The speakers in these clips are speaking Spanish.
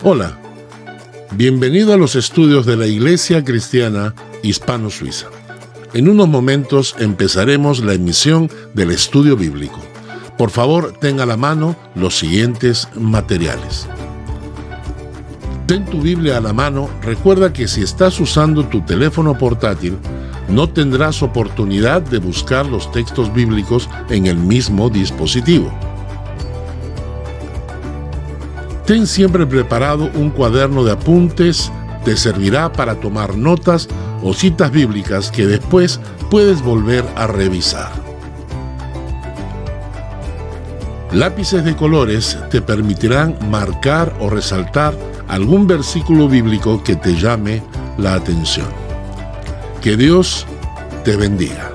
Hola, bienvenido a los estudios de la Iglesia Cristiana Hispano-Suiza. En unos momentos empezaremos la emisión del estudio bíblico. Por favor, tenga a la mano los siguientes materiales. Ten tu Biblia a la mano. Recuerda que si estás usando tu teléfono portátil, no tendrás oportunidad de buscar los textos bíblicos en el mismo dispositivo. Ten siempre preparado un cuaderno de apuntes. Te servirá para tomar notas o citas bíblicas que después puedes volver a revisar. Lápices de colores te permitirán marcar o resaltar algún versículo bíblico que te llame la atención. Que Dios te bendiga.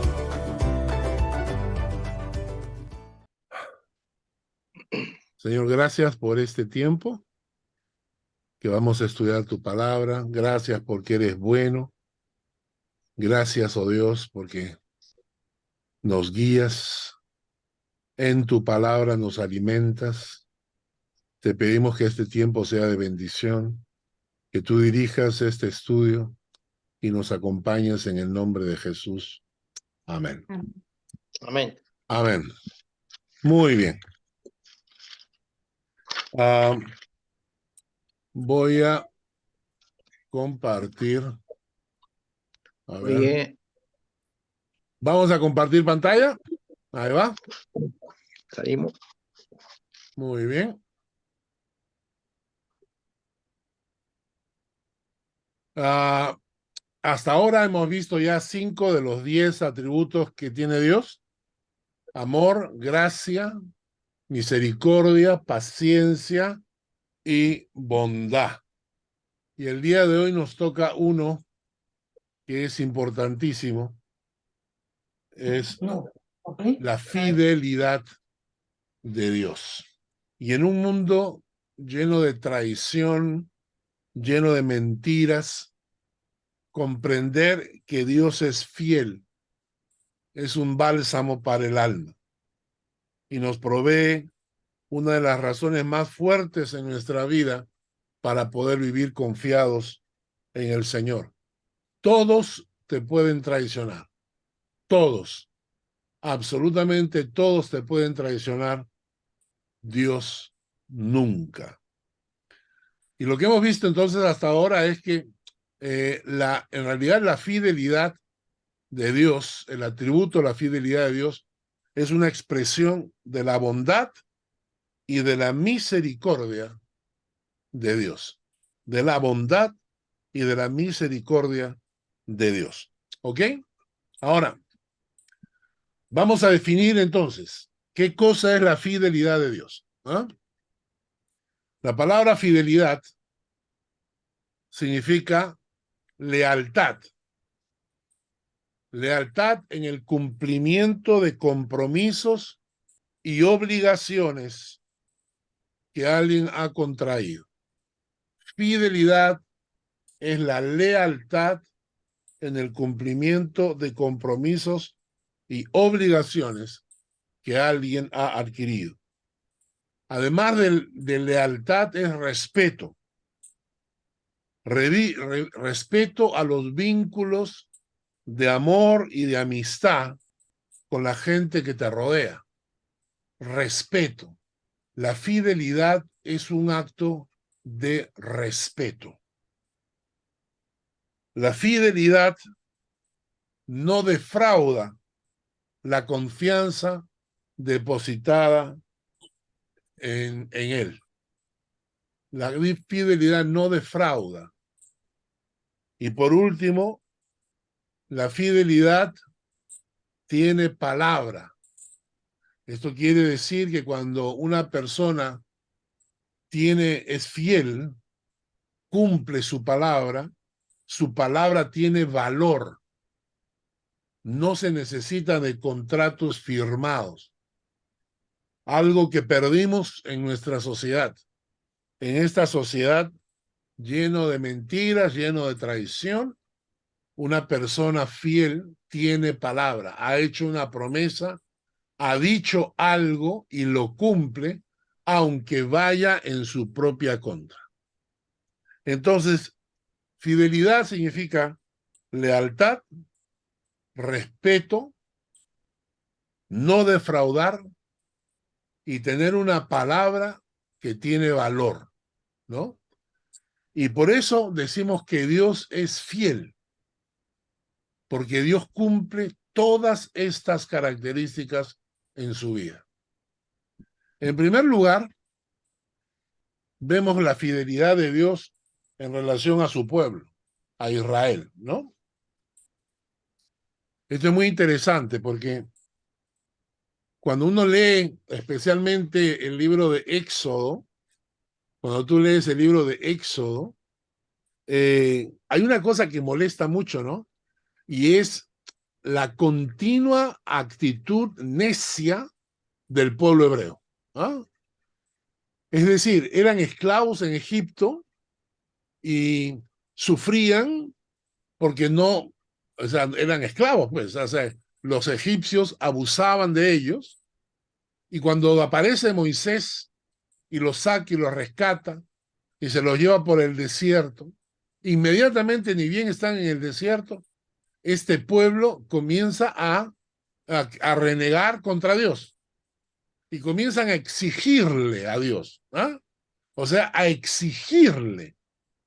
Señor, gracias por este tiempo que vamos a estudiar tu palabra. Gracias porque eres bueno. Gracias, oh Dios, porque nos guías. En tu palabra nos alimentas. Te pedimos que este tiempo sea de bendición, que tú dirijas este estudio y nos acompañes en el nombre de Jesús. Amén. Amén. Amén. Muy bien. Voy a compartir. A ver. Oye, Vamos a compartir pantalla. Ahí va. salimos. Muy bien. Hasta ahora hemos visto ya 5 de los 10 atributos que tiene Dios. Amor, gracia, misericordia, paciencia y bondad. Y el día de hoy nos toca uno que es importantísimo. Es la fidelidad de Dios. Y en un mundo lleno de traición, lleno de mentiras, comprender que Dios es fiel es un bálsamo para el alma y nos provee una de las razones más fuertes en nuestra vida para poder vivir confiados en el Señor. Todos te pueden traicionar. Todos. Absolutamente todos te pueden traicionar. Dios nunca. Y lo que hemos visto entonces hasta ahora es que en realidad la fidelidad de Dios, el atributo de la fidelidad de Dios, es una expresión de la bondad y de la misericordia de Dios. De la bondad y de la misericordia de Dios. ¿Ok? Ahora, vamos a definir entonces qué cosa es la fidelidad de Dios. ¿Ah? La palabra fidelidad significa lealtad. Lealtad en el cumplimiento de compromisos y obligaciones que alguien ha contraído. Fidelidad es la lealtad en el cumplimiento de compromisos y obligaciones que alguien ha adquirido. Además de lealtad es respeto. Respeto a los vínculos de amor y de amistad con la gente que te rodea. Respeto. La fidelidad es un acto de respeto. La fidelidad no defrauda la confianza depositada en él. La fidelidad no defrauda. Y por último, la fidelidad tiene palabra. Esto quiere decir que cuando una persona es fiel, cumple su palabra tiene valor. No se necesita de contratos firmados. Algo que perdimos en nuestra sociedad. En esta sociedad lleno de mentiras, lleno de traición, una persona fiel tiene palabra, ha hecho una promesa, ha dicho algo y lo cumple, aunque vaya en su propia contra. Entonces, fidelidad significa lealtad, respeto, no defraudar y tener una palabra que tiene valor, ¿no? Y por eso decimos que Dios es fiel, porque Dios cumple todas estas características en su vida. En primer lugar, vemos la fidelidad de Dios en relación a su pueblo, a Israel, ¿no? Esto es muy interesante porque cuando uno lee especialmente el libro de Éxodo, cuando tú lees el libro de Éxodo, hay una cosa que molesta mucho, ¿no? Y es la continua actitud necia del pueblo hebreo. ¿Ah? Es decir, eran esclavos en Egipto y sufrían porque no, o sea, eran esclavos, pues, o sea, los egipcios abusaban de ellos y cuando aparece Moisés y los saca y los rescata y se los lleva por el desierto, inmediatamente, ni bien están en el desierto, este pueblo comienza a renegar contra Dios y comienzan a exigirle a Dios, ¿ah? O sea, a exigirle,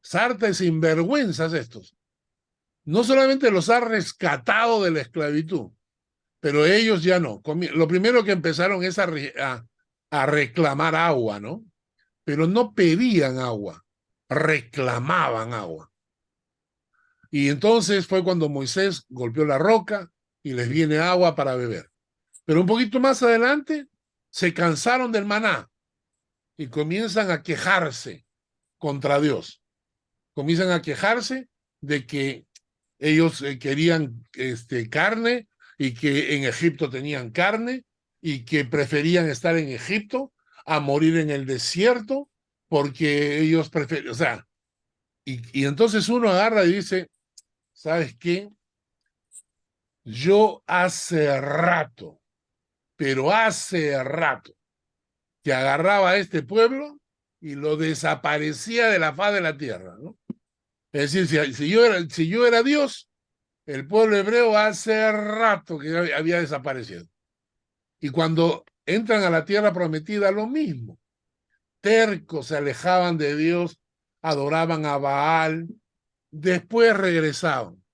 sarta de sinvergüenzas estos. No solamente los ha rescatado de la esclavitud, pero ellos ya no. Lo primero que empezaron es a reclamar agua, ¿no? Pero no pedían agua, reclamaban agua. Y entonces fue cuando Moisés golpeó la roca y les viene agua para beber. Pero un poquito más adelante se cansaron del maná y comienzan a quejarse contra Dios. Comienzan a quejarse de que ellos querían carne y que en Egipto tenían carne y que preferían estar en Egipto a morir en el desierto porque ellos preferían, o sea, y entonces uno agarra y dice, ¿sabes qué? Yo hace rato, pero hace rato, que agarraba a este pueblo y lo desaparecía de la faz de la tierra, ¿no? Es decir, si yo era Dios, el pueblo hebreo hace rato que había desaparecido. Y cuando entran a la tierra prometida, lo mismo. Tercos se alejaban de Dios, adoraban a Baal, después regresaban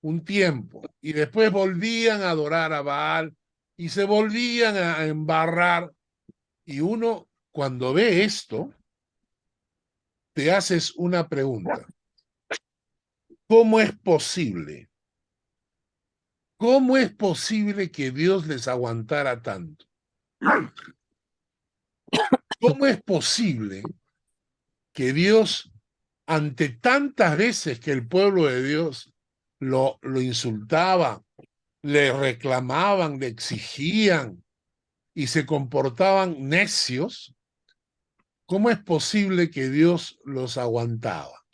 un tiempo y después volvían a adorar a Baal y se volvían a embarrar. Y uno, cuando ve esto, te haces una pregunta. ¿Cómo es posible? ¿Cómo es posible que Dios les aguantara tanto? ¿Cómo es posible que Dios, ante tantas veces que el pueblo de Dios lo insultaba, le reclamaban, le exigían y se comportaban necios, cómo es posible que Dios los aguantaba?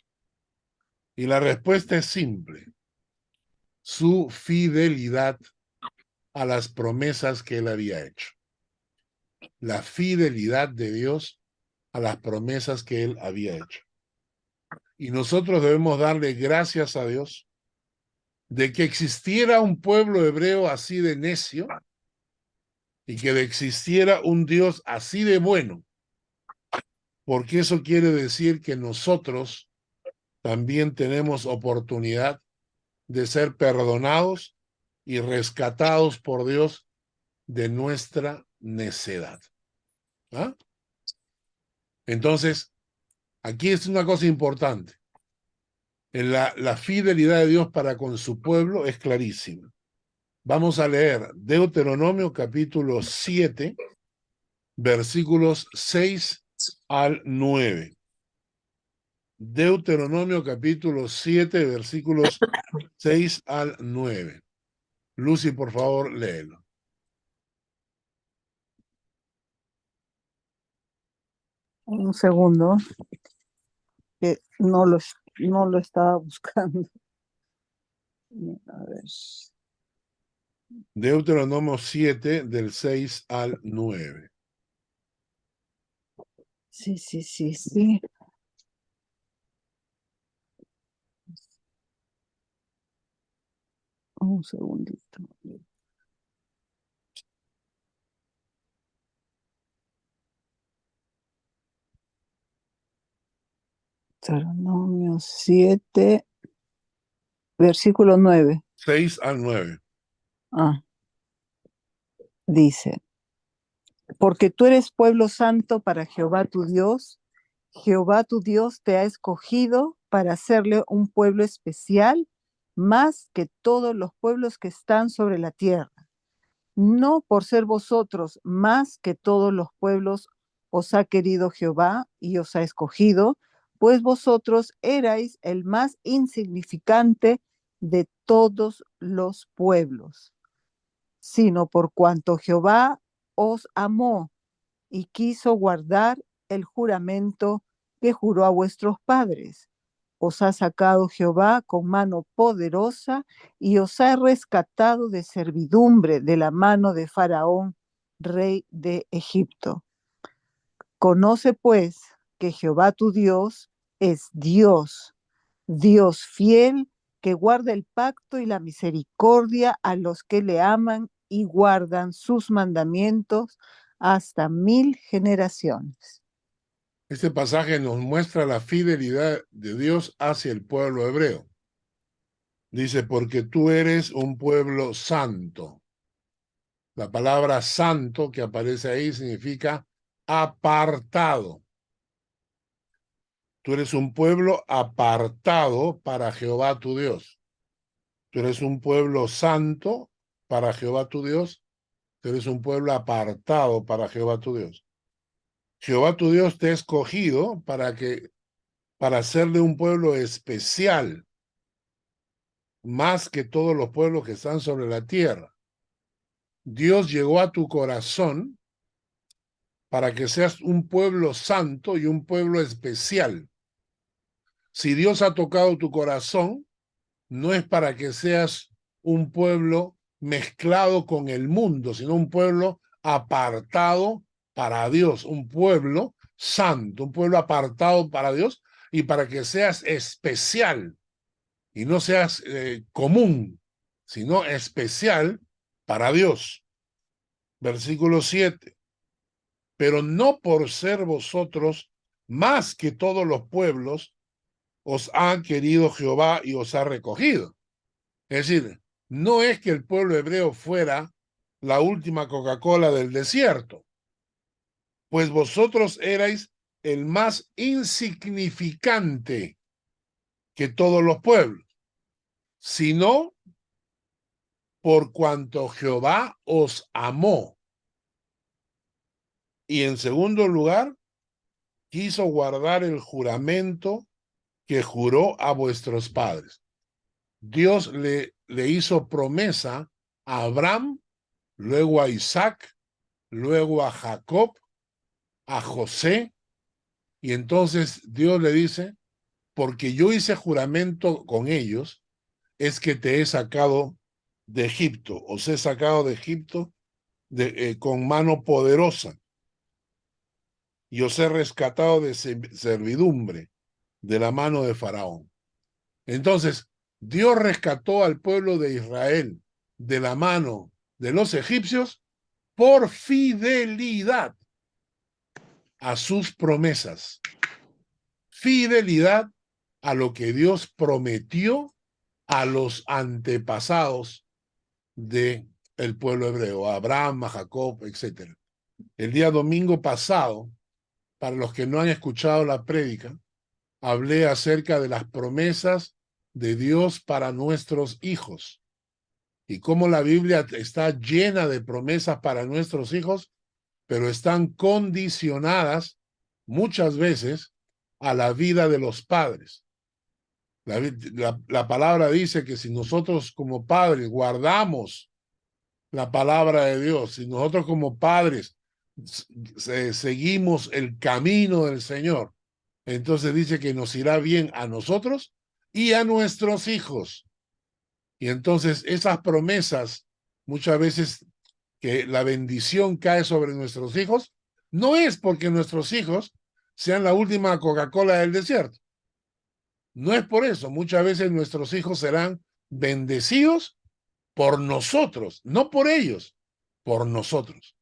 Y la respuesta es simple: su fidelidad a las promesas que él había hecho. La fidelidad de Dios a las promesas que él había hecho. Y nosotros debemos darle gracias a Dios de que existiera un pueblo hebreo así de necio y que existiera un Dios así de bueno, porque eso quiere decir que nosotros también tenemos oportunidad de ser perdonados y rescatados por Dios de nuestra necedad. ¿Ah? Entonces, aquí es una cosa importante. La fidelidad de Dios para con su pueblo es clarísima. Vamos a leer Deuteronomio capítulo 7, versículos 6 al 9. Deuteronomio capítulo 7, versículos 6 al 9. Lucy, por favor, léelo. Un segundo, que no lo estaba buscando. A ver. Deuteronomio 7, del 6 al 9. Sí. Un segundito. Deuteronomio 7, versículo 9. 6 al 9. Dice, porque tú eres pueblo santo para Jehová tu Dios. Jehová tu Dios te ha escogido para hacerle un pueblo especial, más que todos los pueblos que están sobre la tierra. No por ser vosotros más que todos los pueblos os ha querido Jehová y os ha escogido, pues vosotros erais el más insignificante de todos los pueblos, sino por cuanto Jehová os amó y quiso guardar el juramento que juró a vuestros padres. Os ha sacado Jehová con mano poderosa y os ha rescatado de servidumbre de la mano de Faraón, rey de Egipto. Conoce pues que Jehová tu Dios es Dios, Dios fiel, que guarda el pacto y la misericordia a los que le aman y guardan sus mandamientos hasta 1000 generaciones. Este pasaje nos muestra la fidelidad de Dios hacia el pueblo hebreo. Dice, porque tú eres un pueblo santo. La palabra santo que aparece ahí significa apartado. Tú eres un pueblo apartado para Jehová tu Dios. Tú eres un pueblo santo para Jehová tu Dios. Tú eres un pueblo apartado para Jehová tu Dios. Jehová tu Dios te ha escogido para hacerle un pueblo especial, más que todos los pueblos que están sobre la tierra. Dios llegó a tu corazón para que seas un pueblo santo y un pueblo especial. Si Dios ha tocado tu corazón, no es para que seas un pueblo mezclado con el mundo, sino un pueblo apartado para Dios, un pueblo santo, un pueblo apartado para Dios y para que seas especial y no seas común, sino especial para Dios. Versículo 7. Pero no por ser vosotros más que todos los pueblos, os ha querido Jehová y os ha recogido. Es decir, no es que el pueblo hebreo fuera la última Coca-Cola del desierto, pues vosotros erais el más insignificante que todos los pueblos, sino por cuanto Jehová os amó. Y en segundo lugar, quiso guardar el juramento que juró a vuestros padres. Dios le hizo promesa a Abraham, luego a Isaac, luego a Jacob, a José, y entonces Dios le dice, porque yo hice juramento con ellos, es que te he sacado de Egipto, os he sacado de Egipto con mano poderosa, y os he rescatado de servidumbre de la mano de Faraón. Entonces, Dios rescató al pueblo de Israel de la mano de los egipcios por fidelidad a sus promesas. Fidelidad a lo que Dios prometió a los antepasados del pueblo hebreo, a Abraham, a Jacob, etc. El día domingo pasado, para los que no han escuchado la prédica, hablé acerca de las promesas de Dios para nuestros hijos y cómo la Biblia está llena de promesas para nuestros hijos, pero están condicionadas muchas veces a la vida de los padres. La palabra dice que si nosotros como padres guardamos la palabra de Dios, si nosotros como padres seguimos el camino del Señor, entonces dice que nos irá bien a nosotros y a nuestros hijos. Y entonces esas promesas, muchas veces que la bendición cae sobre nuestros hijos, no es porque nuestros hijos sean la última Coca-Cola del desierto. No es por eso. Muchas veces nuestros hijos serán bendecidos por nosotros, no por ellos, por nosotros.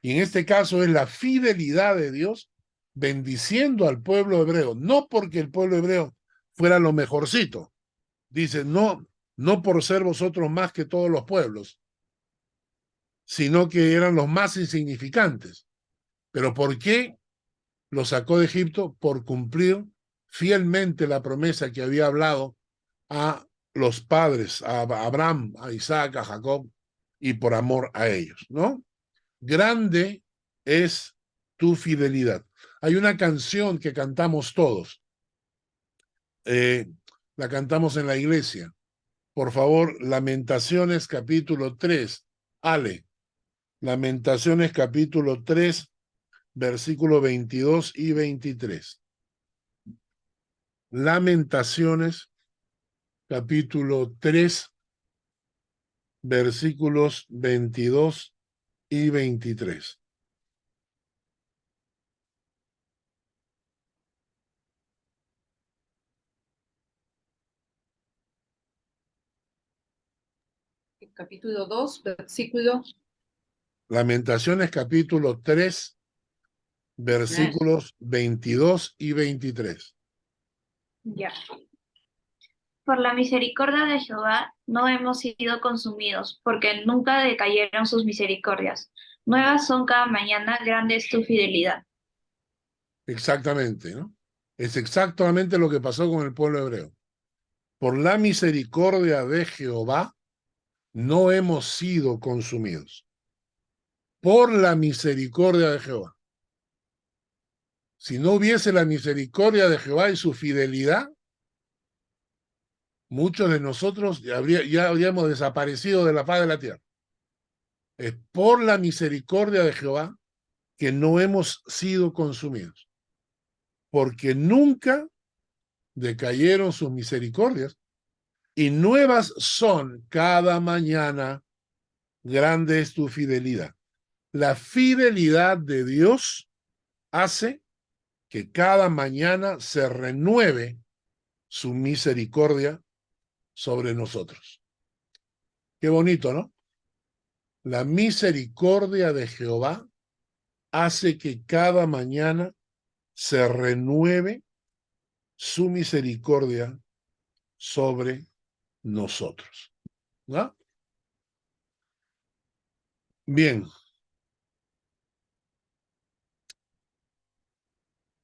Y en este caso es la fidelidad de Dios bendiciendo al pueblo hebreo, no porque el pueblo hebreo fuera lo mejorcito. Dice, no, no por ser vosotros más que todos los pueblos, sino que eran los más insignificantes. ¿Pero por qué los sacó de Egipto? Por cumplir fielmente la promesa que había hablado a los padres, a Abraham, a Isaac, a Jacob, y por amor a ellos, ¿no? Grande es tu fidelidad. Hay una canción que cantamos todos, la cantamos en la iglesia. Por favor, Lamentaciones capítulo 3, Ale. Lamentaciones capítulo 3, versículo 22 y 23. Lamentaciones capítulo 3, versículos 22 y 23. Capítulo 2, versículo. Lamentaciones capítulo 3, versículos 22 y 23. Ya. Por la misericordia de Jehová no hemos sido consumidos, porque nunca decayeron sus misericordias. Nuevas son cada mañana, grande es tu fidelidad. Exactamente, ¿no? Es exactamente lo que pasó con el pueblo hebreo. Por la misericordia de Jehová no hemos sido consumidos. Por la misericordia de Jehová. Si no hubiese la misericordia de Jehová y su fidelidad, muchos de nosotros ya habríamos desaparecido de la faz de la tierra. Es por la misericordia de Jehová que no hemos sido consumidos. Porque nunca decayeron sus misericordias y nuevas son cada mañana. Grande es tu fidelidad. La fidelidad de Dios hace que cada mañana se renueve su misericordia sobre nosotros. Qué bonito, ¿no? La misericordia de Jehová hace que cada mañana se renueve su misericordia sobre nosotros. ¿No? Bien.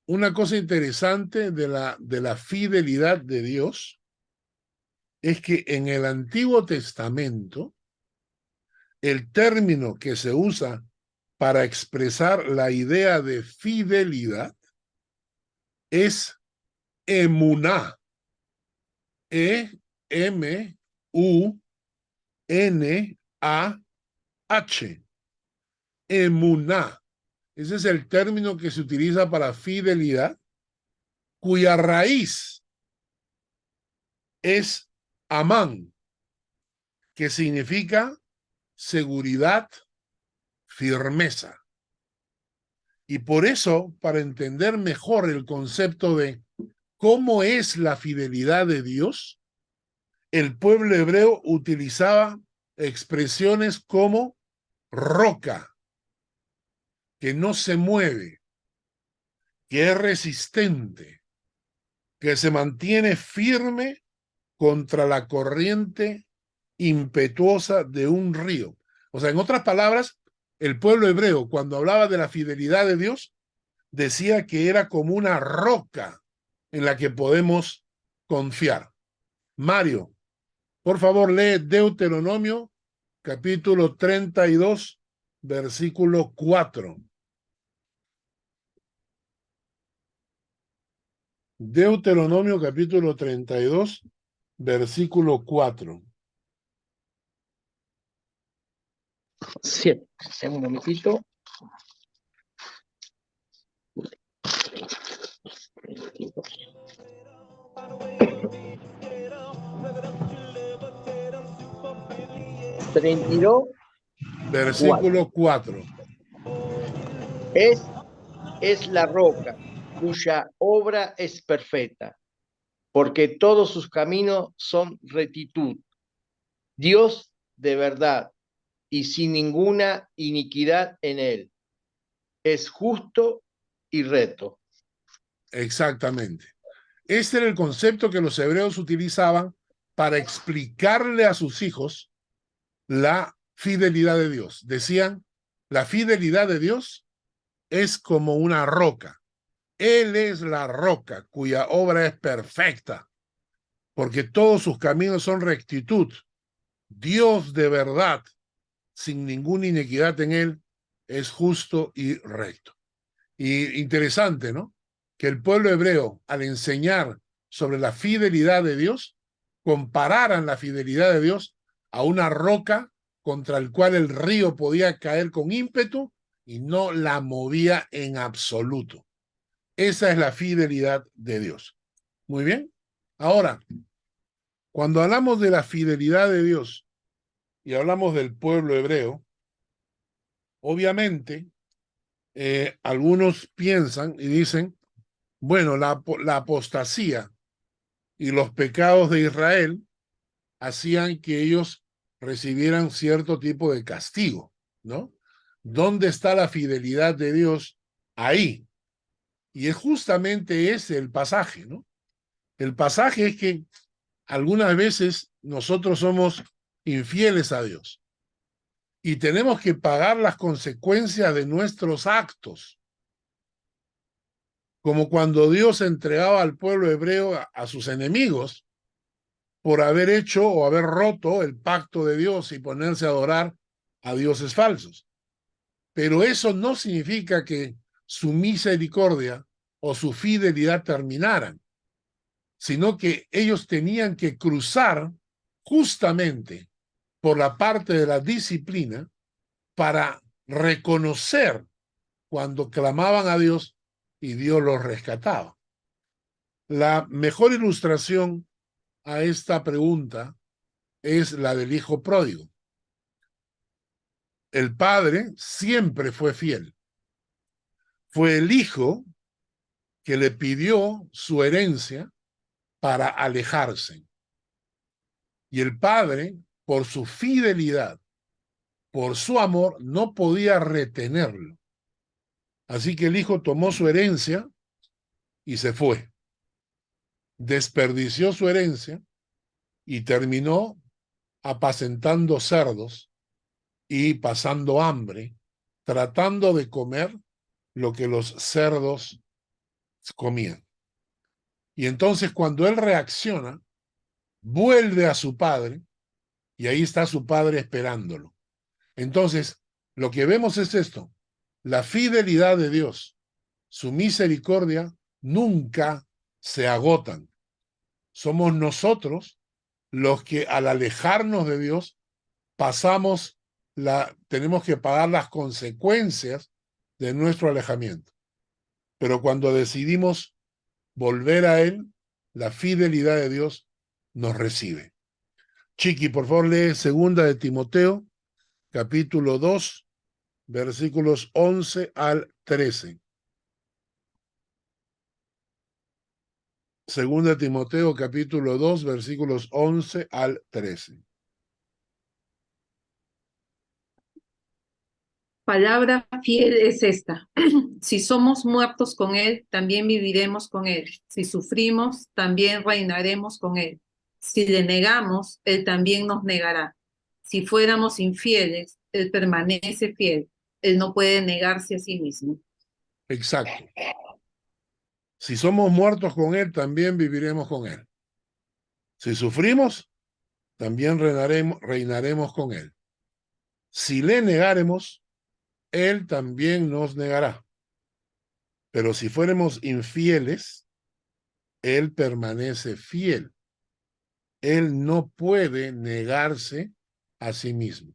Una cosa interesante de la fidelidad de Dios es que en el Antiguo Testamento el término que se usa para expresar la idea de fidelidad es emuná. E-M-U-N-A-H. Emuná. Ese es el término que se utiliza para fidelidad, cuya raíz es amán, que significa seguridad, firmeza. Y por eso, para entender mejor el concepto de cómo es la fidelidad de Dios, el pueblo hebreo utilizaba expresiones como roca, que no se mueve, que es resistente, que se mantiene firme contra la corriente impetuosa de un río. O sea, en otras palabras, el pueblo hebreo, cuando hablaba de la fidelidad de Dios, decía que era como una roca en la que podemos confiar. Mario, por favor, lee Deuteronomio, capítulo 32, versículo 4. Deuteronomio, capítulo 32, versículo 4. Sí, un momentito. Versículo 4. Es la roca cuya obra es perfecta, porque todos sus caminos son rectitud. Dios de verdad y sin ninguna iniquidad en él. Es justo y recto. Exactamente. Este era el concepto que los hebreos utilizaban para explicarle a sus hijos la fidelidad de Dios. Decían, la fidelidad de Dios es como una roca. Él es la roca cuya obra es perfecta, porque todos sus caminos son rectitud. Dios de verdad, sin ninguna iniquidad en él, es justo y recto. Y interesante, ¿no? Que el pueblo hebreo, al enseñar sobre la fidelidad de Dios, compararan la fidelidad de Dios a una roca contra el cual el río podía caer con ímpetu y no la movía en absoluto. Esa es la fidelidad de Dios. Muy bien. Ahora, cuando hablamos de la fidelidad de Dios y hablamos del pueblo hebreo, obviamente, algunos piensan y dicen, bueno, la apostasía y los pecados de Israel hacían que ellos recibieran cierto tipo de castigo, ¿no? ¿Dónde está la fidelidad de Dios? Ahí. Y es justamente ese el pasaje, ¿no? El pasaje es que algunas veces nosotros somos infieles a Dios y tenemos que pagar las consecuencias de nuestros actos. Como cuando Dios entregaba al pueblo hebreo a sus enemigos por haber hecho o haber roto el pacto de Dios y ponerse a adorar a dioses falsos. Pero eso no significa que su misericordia o su fidelidad terminaran, sino que ellos tenían que cruzar justamente por la parte de la disciplina para reconocer cuando clamaban a Dios y Dios los rescataba. La mejor ilustración a esta pregunta es la del hijo pródigo. El padre siempre fue fiel. Fue el hijo que le pidió su herencia para alejarse. Y el padre, por su fidelidad, por su amor, no podía retenerlo. Así que el hijo tomó su herencia y se fue. Desperdició su herencia y terminó apacentando cerdos y pasando hambre, tratando de comer lo que los cerdos comían. Y entonces cuando él reacciona, vuelve a su padre y ahí está su padre esperándolo. Entonces, lo que vemos es esto: la fidelidad de Dios, su misericordia nunca se agotan. Somos nosotros los que al alejarnos de Dios tenemos que pagar las consecuencias de nuestro alejamiento. Pero cuando decidimos volver a Él, la fidelidad de Dios nos recibe. Chiqui, por favor, lee 2 de Timoteo, capítulo 2, versículos 11 al 13. 2 de Timoteo, capítulo 2, versículos 11 al 13. Palabra fiel es esta. Si somos muertos con Él, también viviremos con Él. Si sufrimos, también reinaremos con Él. Si le negamos, Él también nos negará. Si fuéramos infieles, Él permanece fiel. Él no puede negarse a sí mismo. Exacto. Si somos muertos con Él, también viviremos con Él. Si sufrimos, también reinaremos con Él. Si le negaremos, Él también nos negará. Pero si fuéramos infieles, Él permanece fiel. Él no puede negarse a sí mismo.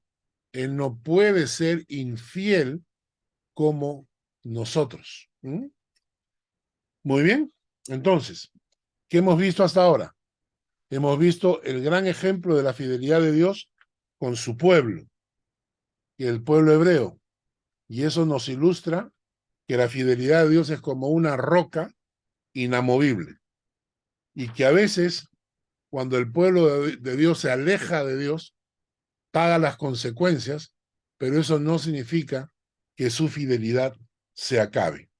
Él no puede ser infiel como nosotros. ¿Mm? Muy bien. Entonces, ¿qué hemos visto hasta ahora? Hemos visto el gran ejemplo de la fidelidad de Dios con su pueblo, y el pueblo hebreo. Y eso nos ilustra que la fidelidad de Dios es como una roca inamovible. Y que a veces, cuando el pueblo de Dios se aleja de Dios, paga las consecuencias, pero eso no significa que su fidelidad se acabe.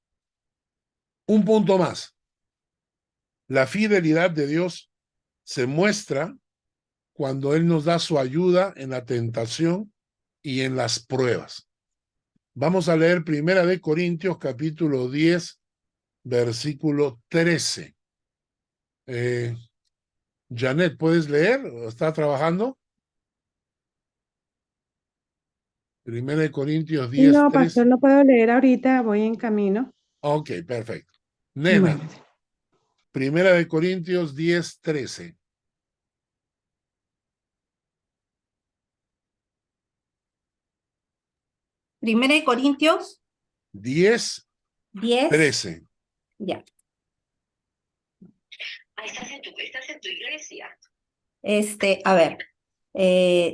Un punto más. La fidelidad de Dios se muestra cuando Él nos da su ayuda en la tentación y en las pruebas. Vamos a leer 1 Corintios capítulo 10, versículo 13. Janet, ¿puedes leer? ¿Está trabajando? 1 Corintios 10, No, 13. pastor, no puedo leer ahorita, voy en camino. Ok, perfecto. Nena, Bueno, 1 Corintios 10, 13. Primera de Corintios 10, 10, 13. ya. Estás en tu iglesia. A ver,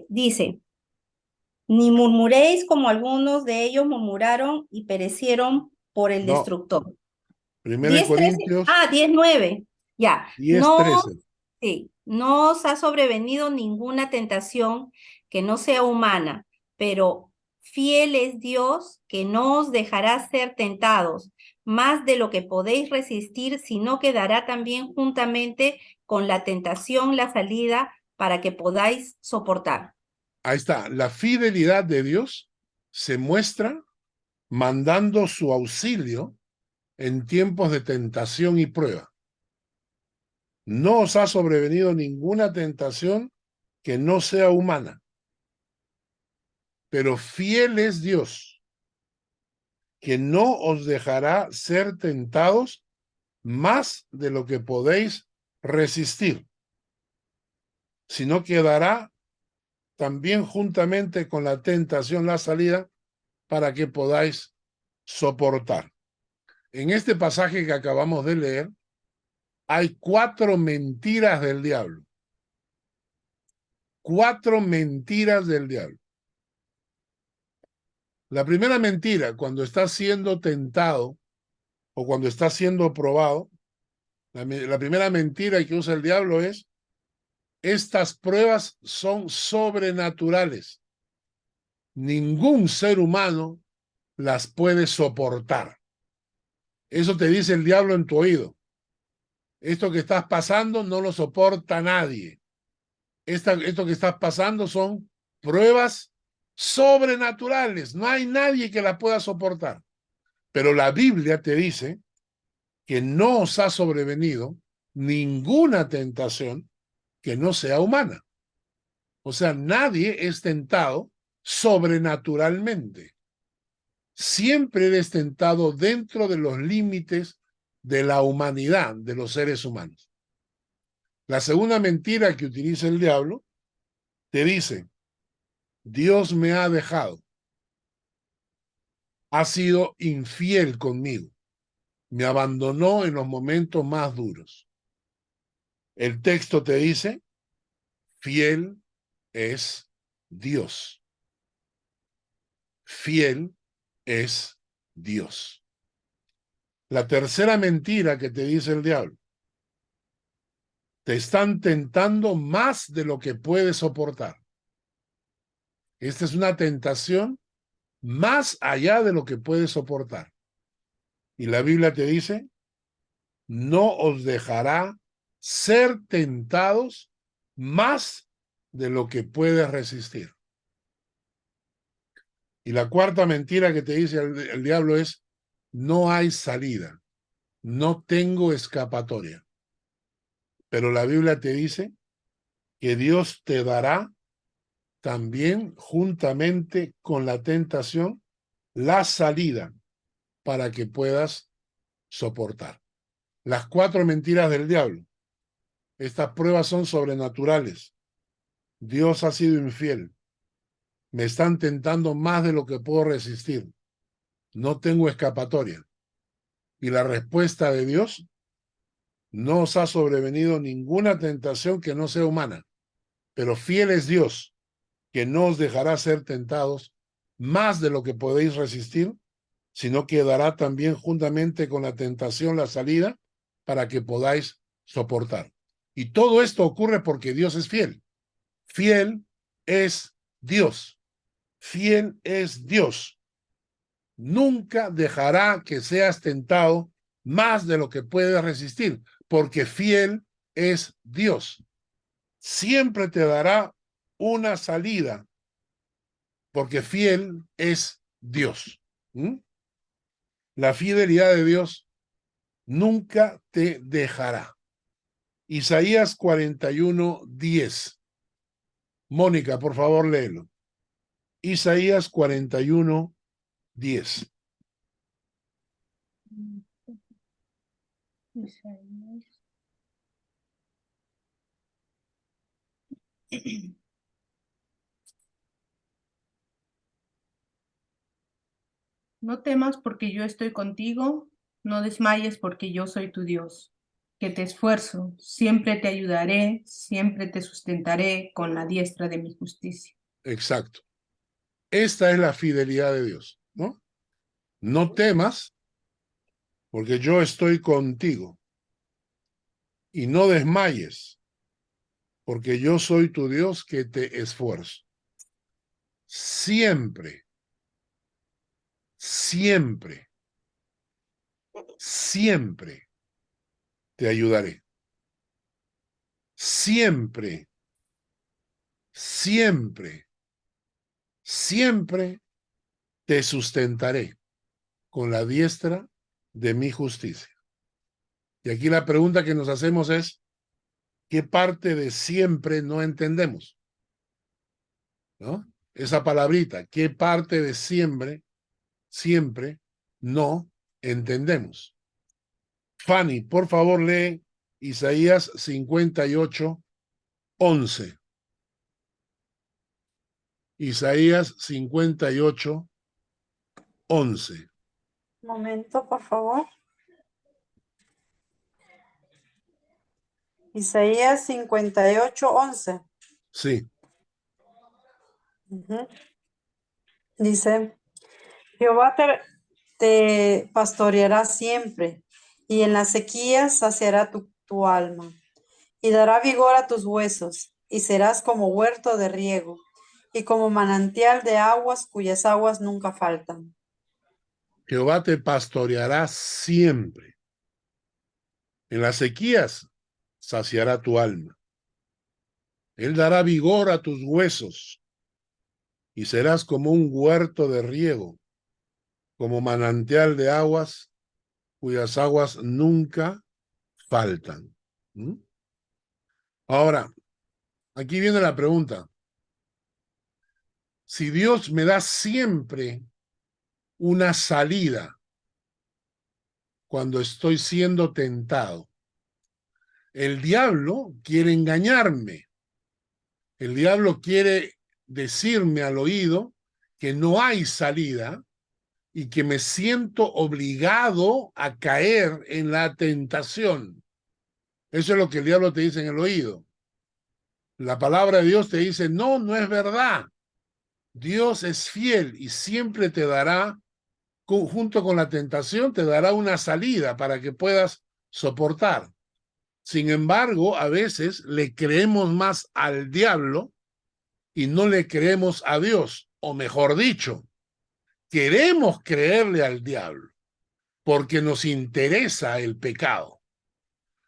dice, ni murmuréis como algunos de ellos murmuraron y perecieron por el No, destructor. 1 10, 13, Corintios 10, 9, ya. 10, No, 13. sí, no os ha sobrevenido ninguna tentación que no sea humana, pero fiel es Dios que no os dejará ser tentados más de lo que podéis resistir, sino que dará también juntamente con la tentación la salida para que podáis soportar. Ahí está. La fidelidad de Dios se muestra mandando su auxilio en tiempos de tentación y prueba. No os ha sobrevenido ninguna tentación que no sea humana, pero fiel es Dios, que no os dejará ser tentados más de lo que podéis resistir, sino que dará también juntamente con la tentación la salida para que podáis soportar. En este pasaje que acabamos de leer, hay 4 mentiras del diablo. 4 mentiras del diablo. La primera mentira, cuando está siendo tentado o cuando está siendo probado, la primera mentira que usa el diablo es: estas pruebas son sobrenaturales. Ningún ser humano las puede soportar. Eso te dice el diablo en tu oído. Esto que estás pasando no lo soporta nadie. Esto que estás pasando son pruebas sobrenaturales. No hay nadie que la pueda soportar. Pero la Biblia te dice que no os ha sobrevenido ninguna tentación que no sea humana. O sea, nadie es tentado sobrenaturalmente. Siempre eres tentado dentro de los límites de la humanidad, de los seres humanos. La segunda mentira que utiliza el diablo te dice: Dios me ha dejado, ha sido infiel conmigo, me abandonó en los momentos más duros. El texto te dice: fiel es Dios. Fiel es Dios. La tercera mentira que te dice el diablo: te están tentando más de lo que puedes soportar. Esta es una tentación más allá de lo que puedes soportar. Y la Biblia te dice: no os dejará ser tentados más de lo que puedes resistir. Y la cuarta mentira que te dice el diablo es: no hay salida, no tengo escapatoria. Pero la Biblia te dice que Dios te dará también juntamente con la tentación la salida para que puedas soportar. Las 4 mentiras del diablo. Estas pruebas son sobrenaturales. Dios ha sido infiel. Me están tentando más de lo que puedo resistir. No tengo escapatoria. Y la respuesta de Dios: no os ha sobrevenido ninguna tentación que no sea humana, pero fiel es Dios, que no os dejará ser tentados más de lo que podéis resistir, sino que dará también juntamente con la tentación la salida para que podáis soportar. Y todo esto ocurre porque Dios es fiel. Fiel es Dios. Fiel es Dios. Nunca dejará que seas tentado más de lo que puedes resistir, porque fiel es Dios. Siempre te dará una salida, porque fiel es Dios. La fidelidad de Dios nunca te dejará. Isaías 41:10. Mónica, por favor, léelo. Isaías 41:10. No temas porque yo estoy contigo, no desmayes porque yo soy tu Dios, que te esfuerzo, siempre te ayudaré, siempre te sustentaré con la diestra de mi justicia. Exacto. Esta es la fidelidad de Dios, ¿no? No temas porque yo estoy contigo. Y no desmayes porque yo soy tu Dios que te esfuerzo. Siempre, siempre, siempre te ayudaré. Siempre, siempre, siempre te sustentaré con la diestra de mi justicia. Y aquí la pregunta que nos hacemos es, ¿qué parte de siempre no entendemos? ¿No? Esa palabrita, ¿qué parte de siempre no entendemos? Fanny, por favor, lee Isaías 58:11. Isaías 58:11. Un momento, por favor. Isaías 58:11. Sí. Dice, Jehová te pastoreará siempre, y en las sequías saciará tu alma, y dará vigor a tus huesos, y serás como huerto de riego, y como manantial de aguas cuyas aguas nunca faltan. Jehová te pastoreará siempre. En las sequías saciará tu alma. Él dará vigor a tus huesos y serás como un huerto de riego, como manantial de aguas cuyas aguas nunca faltan. Ahora, aquí viene la pregunta. Si Dios me da siempre una salida cuando estoy siendo tentado, el diablo quiere engañarme. El diablo quiere decirme al oído que no hay salida y que me siento obligado a caer en la tentación. Eso es lo que el diablo te dice en el oído. La palabra de Dios te dice, no, no es verdad. Dios es fiel y siempre te dará, junto con la tentación, te dará una salida para que puedas soportar. Sin embargo, a veces le creemos más al diablo y no le creemos a Dios, o mejor dicho, queremos creerle al diablo porque nos interesa el pecado.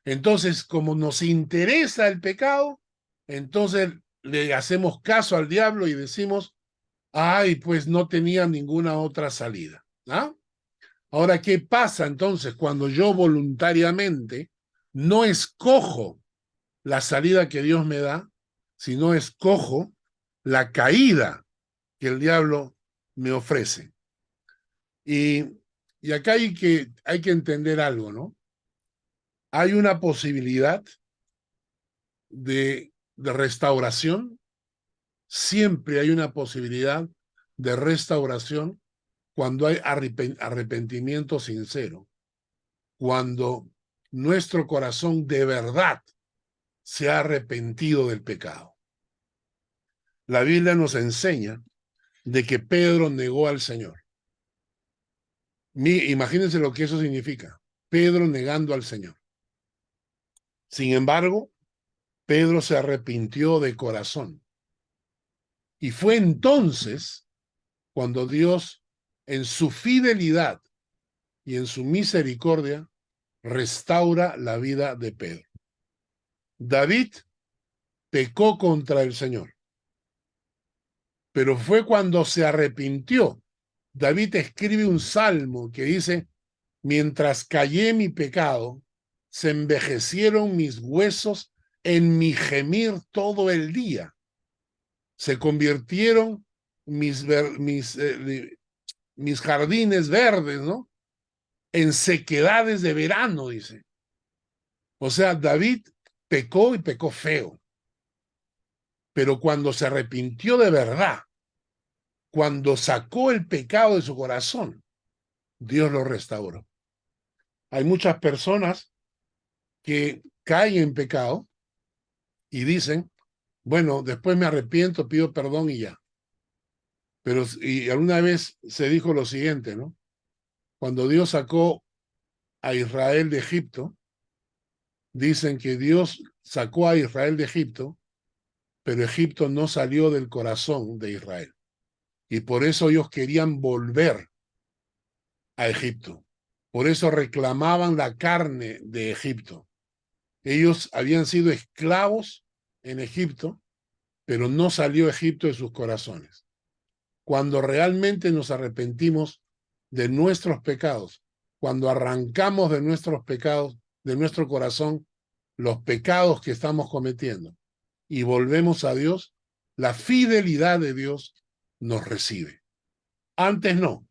Entonces, como nos interesa el pecado, entonces le hacemos caso al diablo y decimos, ay, pues no tenía ninguna otra salida. ¿Ah? Ahora, ¿qué pasa entonces cuando yo voluntariamente no escojo la salida que Dios me da, sino escojo la caída que el diablo me ofrece? Y acá hay que entender algo, ¿no? Hay una posibilidad de restauración. Siempre hay una posibilidad de restauración cuando hay arrepentimiento sincero, cuando nuestro corazón de verdad se ha arrepentido del pecado. La Biblia nos enseña de que Pedro negó al Señor. Imagínense lo que eso significa. Pedro negando al Señor. Sin embargo, Pedro se arrepintió de corazón Y fue entonces cuando Dios, en su fidelidad y en su misericordia, restaura la vida de Pedro. David pecó contra el Señor, pero fue cuando se arrepintió. David escribe un salmo que dice: mientras callé mi pecado, se envejecieron mis huesos en mi gemir todo el día. Se convirtieron mis jardines verdes, ¿no?, en sequedades de verano, dice. O sea, David pecó y pecó feo. Pero cuando se arrepintió de verdad, cuando sacó el pecado de su corazón, Dios lo restauró. Hay muchas personas que caen en pecado y dicen: bueno, después me arrepiento, pido perdón y ya. Pero y alguna vez se dijo lo siguiente, ¿no? Cuando Dios sacó a Israel de Egipto, dicen que Dios sacó a Israel de Egipto, pero Egipto no salió del corazón de Israel. Y por eso ellos querían volver a Egipto. Por eso reclamaban la carne de Egipto. Ellos habían sido esclavos en Egipto, pero no salió Egipto de sus corazones. Cuando realmente nos arrepentimos de nuestros pecados, cuando arrancamos de nuestros pecados, de nuestro corazón, los pecados que estamos cometiendo, y volvemos a Dios, la fidelidad de Dios nos recibe. Antes no.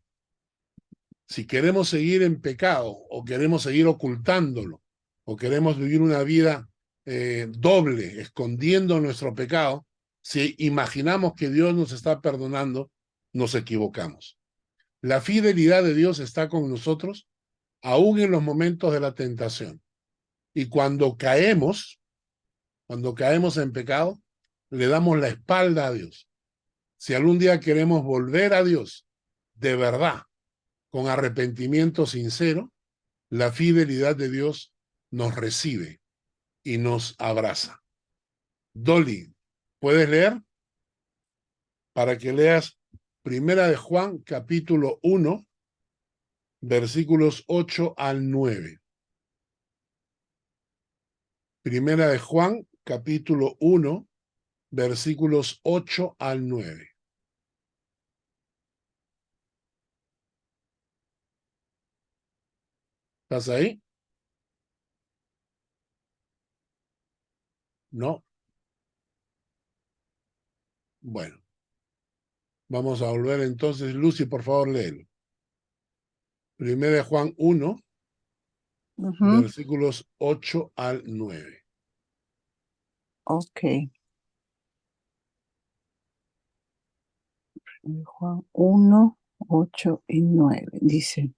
Si queremos seguir en pecado, o queremos seguir ocultándolo, o queremos vivir una vida doble, escondiendo nuestro pecado, si imaginamos que Dios nos está perdonando, nos equivocamos. La fidelidad de Dios está con nosotros, aún en los momentos de la tentación. Y cuando caemos en pecado, le damos la espalda a Dios. Si algún día queremos volver a Dios de verdad, con arrepentimiento sincero, la fidelidad de Dios nos recibe y nos abraza. Dolly, ¿puedes leer? Para que leas Primera de Juan, capítulo 1, versículos 8 al 9. Primera de Juan, capítulo 1, versículos 8 al 9. ¿Estás ahí? No. Bueno. Vamos a volver entonces. Lucy, por favor, léelo. Primera de Juan 1, versículos 8 al 9. Ok. Juan 1, 8 y 9. Dice: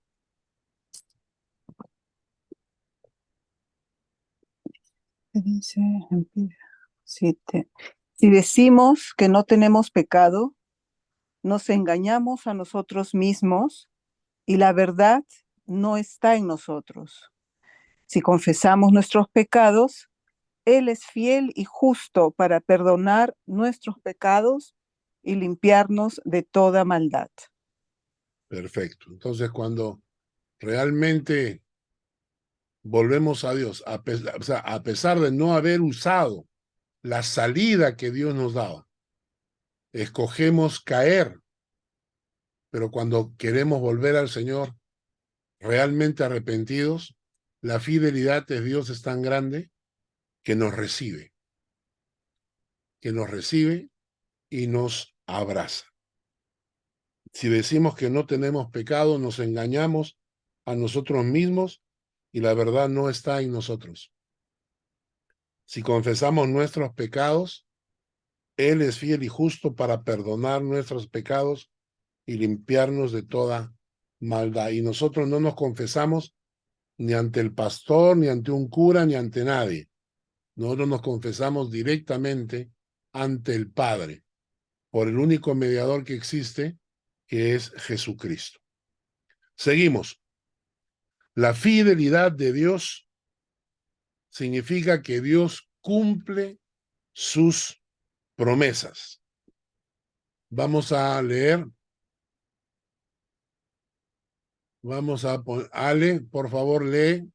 dice 7. Si decimos que no tenemos pecado, nos engañamos a nosotros mismos y la verdad no está en nosotros. Si confesamos nuestros pecados, Él es fiel y justo para perdonar nuestros pecados y limpiarnos de toda maldad. Perfecto. Entonces, cuando realmente volvemos a Dios, a pesar de no haber usado la salida que Dios nos daba, escogemos caer, pero cuando queremos volver al Señor realmente arrepentidos, la fidelidad de Dios es tan grande que nos recibe y nos abraza. Si decimos que no tenemos pecado, nos engañamos a nosotros mismos y la verdad no está en nosotros. Si confesamos nuestros pecados, Él es fiel y justo para perdonar nuestros pecados y limpiarnos de toda maldad. Y nosotros no nos confesamos ni ante el pastor, ni ante un cura, ni ante nadie. Nosotros nos confesamos directamente ante el Padre, por el único mediador que existe, que es Jesucristo. Seguimos. La fidelidad de Dios significa que Dios cumple sus promesas. Vamos a leer. Vamos a poner, Ale, por favor, lee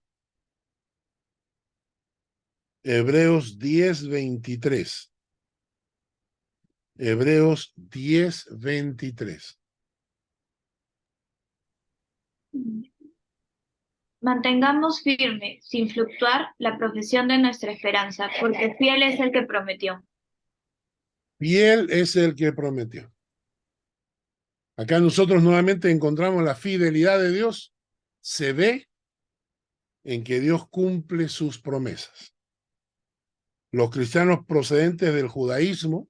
Hebreos 10:23. Hebreos 10:23. Mantengamos firme, sin fluctuar, la profesión de nuestra esperanza, porque fiel es el que prometió. Fiel es el que prometió. Acá nosotros nuevamente encontramos la fidelidad de Dios. Se ve en que Dios cumple sus promesas. Los cristianos procedentes del judaísmo,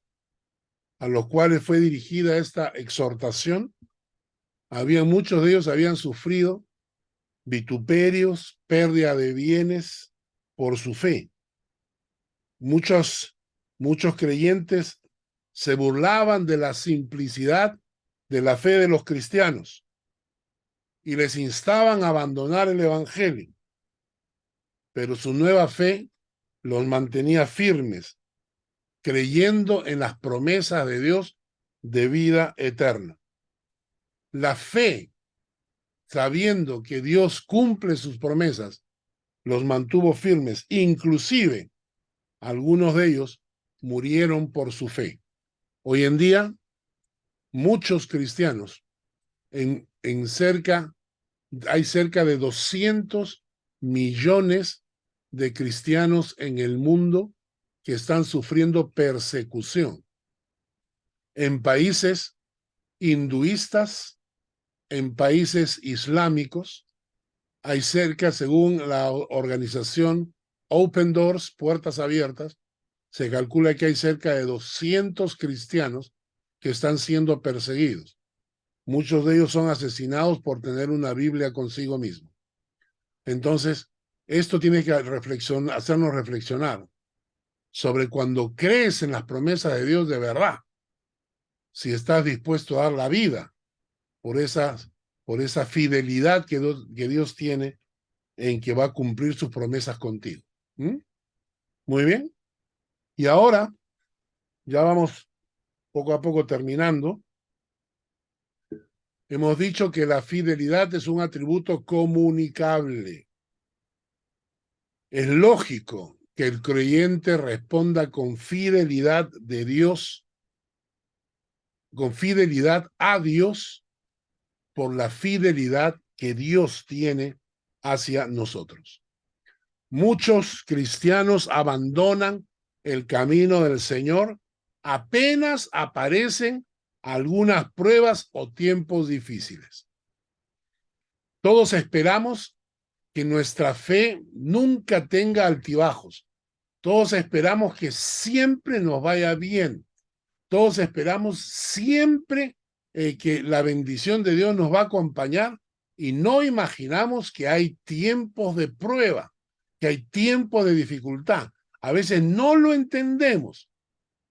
a los cuales fue dirigida esta exhortación, muchos de ellos habían sufrido vituperios, pérdida de bienes por su fe. Muchos creyentes se burlaban de la simplicidad de la fe de los cristianos y les instaban a abandonar el evangelio, pero su nueva fe los mantenía firmes, creyendo en las promesas de Dios de vida eterna. La fe, sabiendo que Dios cumple sus promesas, los mantuvo firmes. Inclusive, algunos de ellos murieron por su fe. Hoy en día, muchos cristianos, hay cerca de 200 millones de cristianos en el mundo que están sufriendo persecución. En países hinduistas, en países islámicos, hay cerca, según la organización Open Doors, Puertas Abiertas, se calcula que hay cerca de 200 cristianos que están siendo perseguidos. Muchos de ellos son asesinados por tener una Biblia consigo mismo. Entonces, esto tiene que hacernos reflexionar sobre cuando crees en las promesas de Dios de verdad, si estás dispuesto a dar la vida por esa fidelidad que Dios tiene en que va a cumplir sus promesas contigo. Muy bien. Y ahora, ya vamos poco a poco terminando. Hemos dicho que la fidelidad es un atributo comunicable. Es lógico que el creyente responda con fidelidad de Dios, con fidelidad a Dios, por la fidelidad que Dios tiene hacia nosotros. Muchos cristianos abandonan el camino del Señor apenas aparecen algunas pruebas o tiempos difíciles. Todos esperamos que nuestra fe nunca tenga altibajos. Todos esperamos que siempre nos vaya bien. Todos esperamos siempre que la bendición de Dios nos va a acompañar y no imaginamos que hay tiempos de prueba, que hay tiempos de dificultad. A veces no lo entendemos.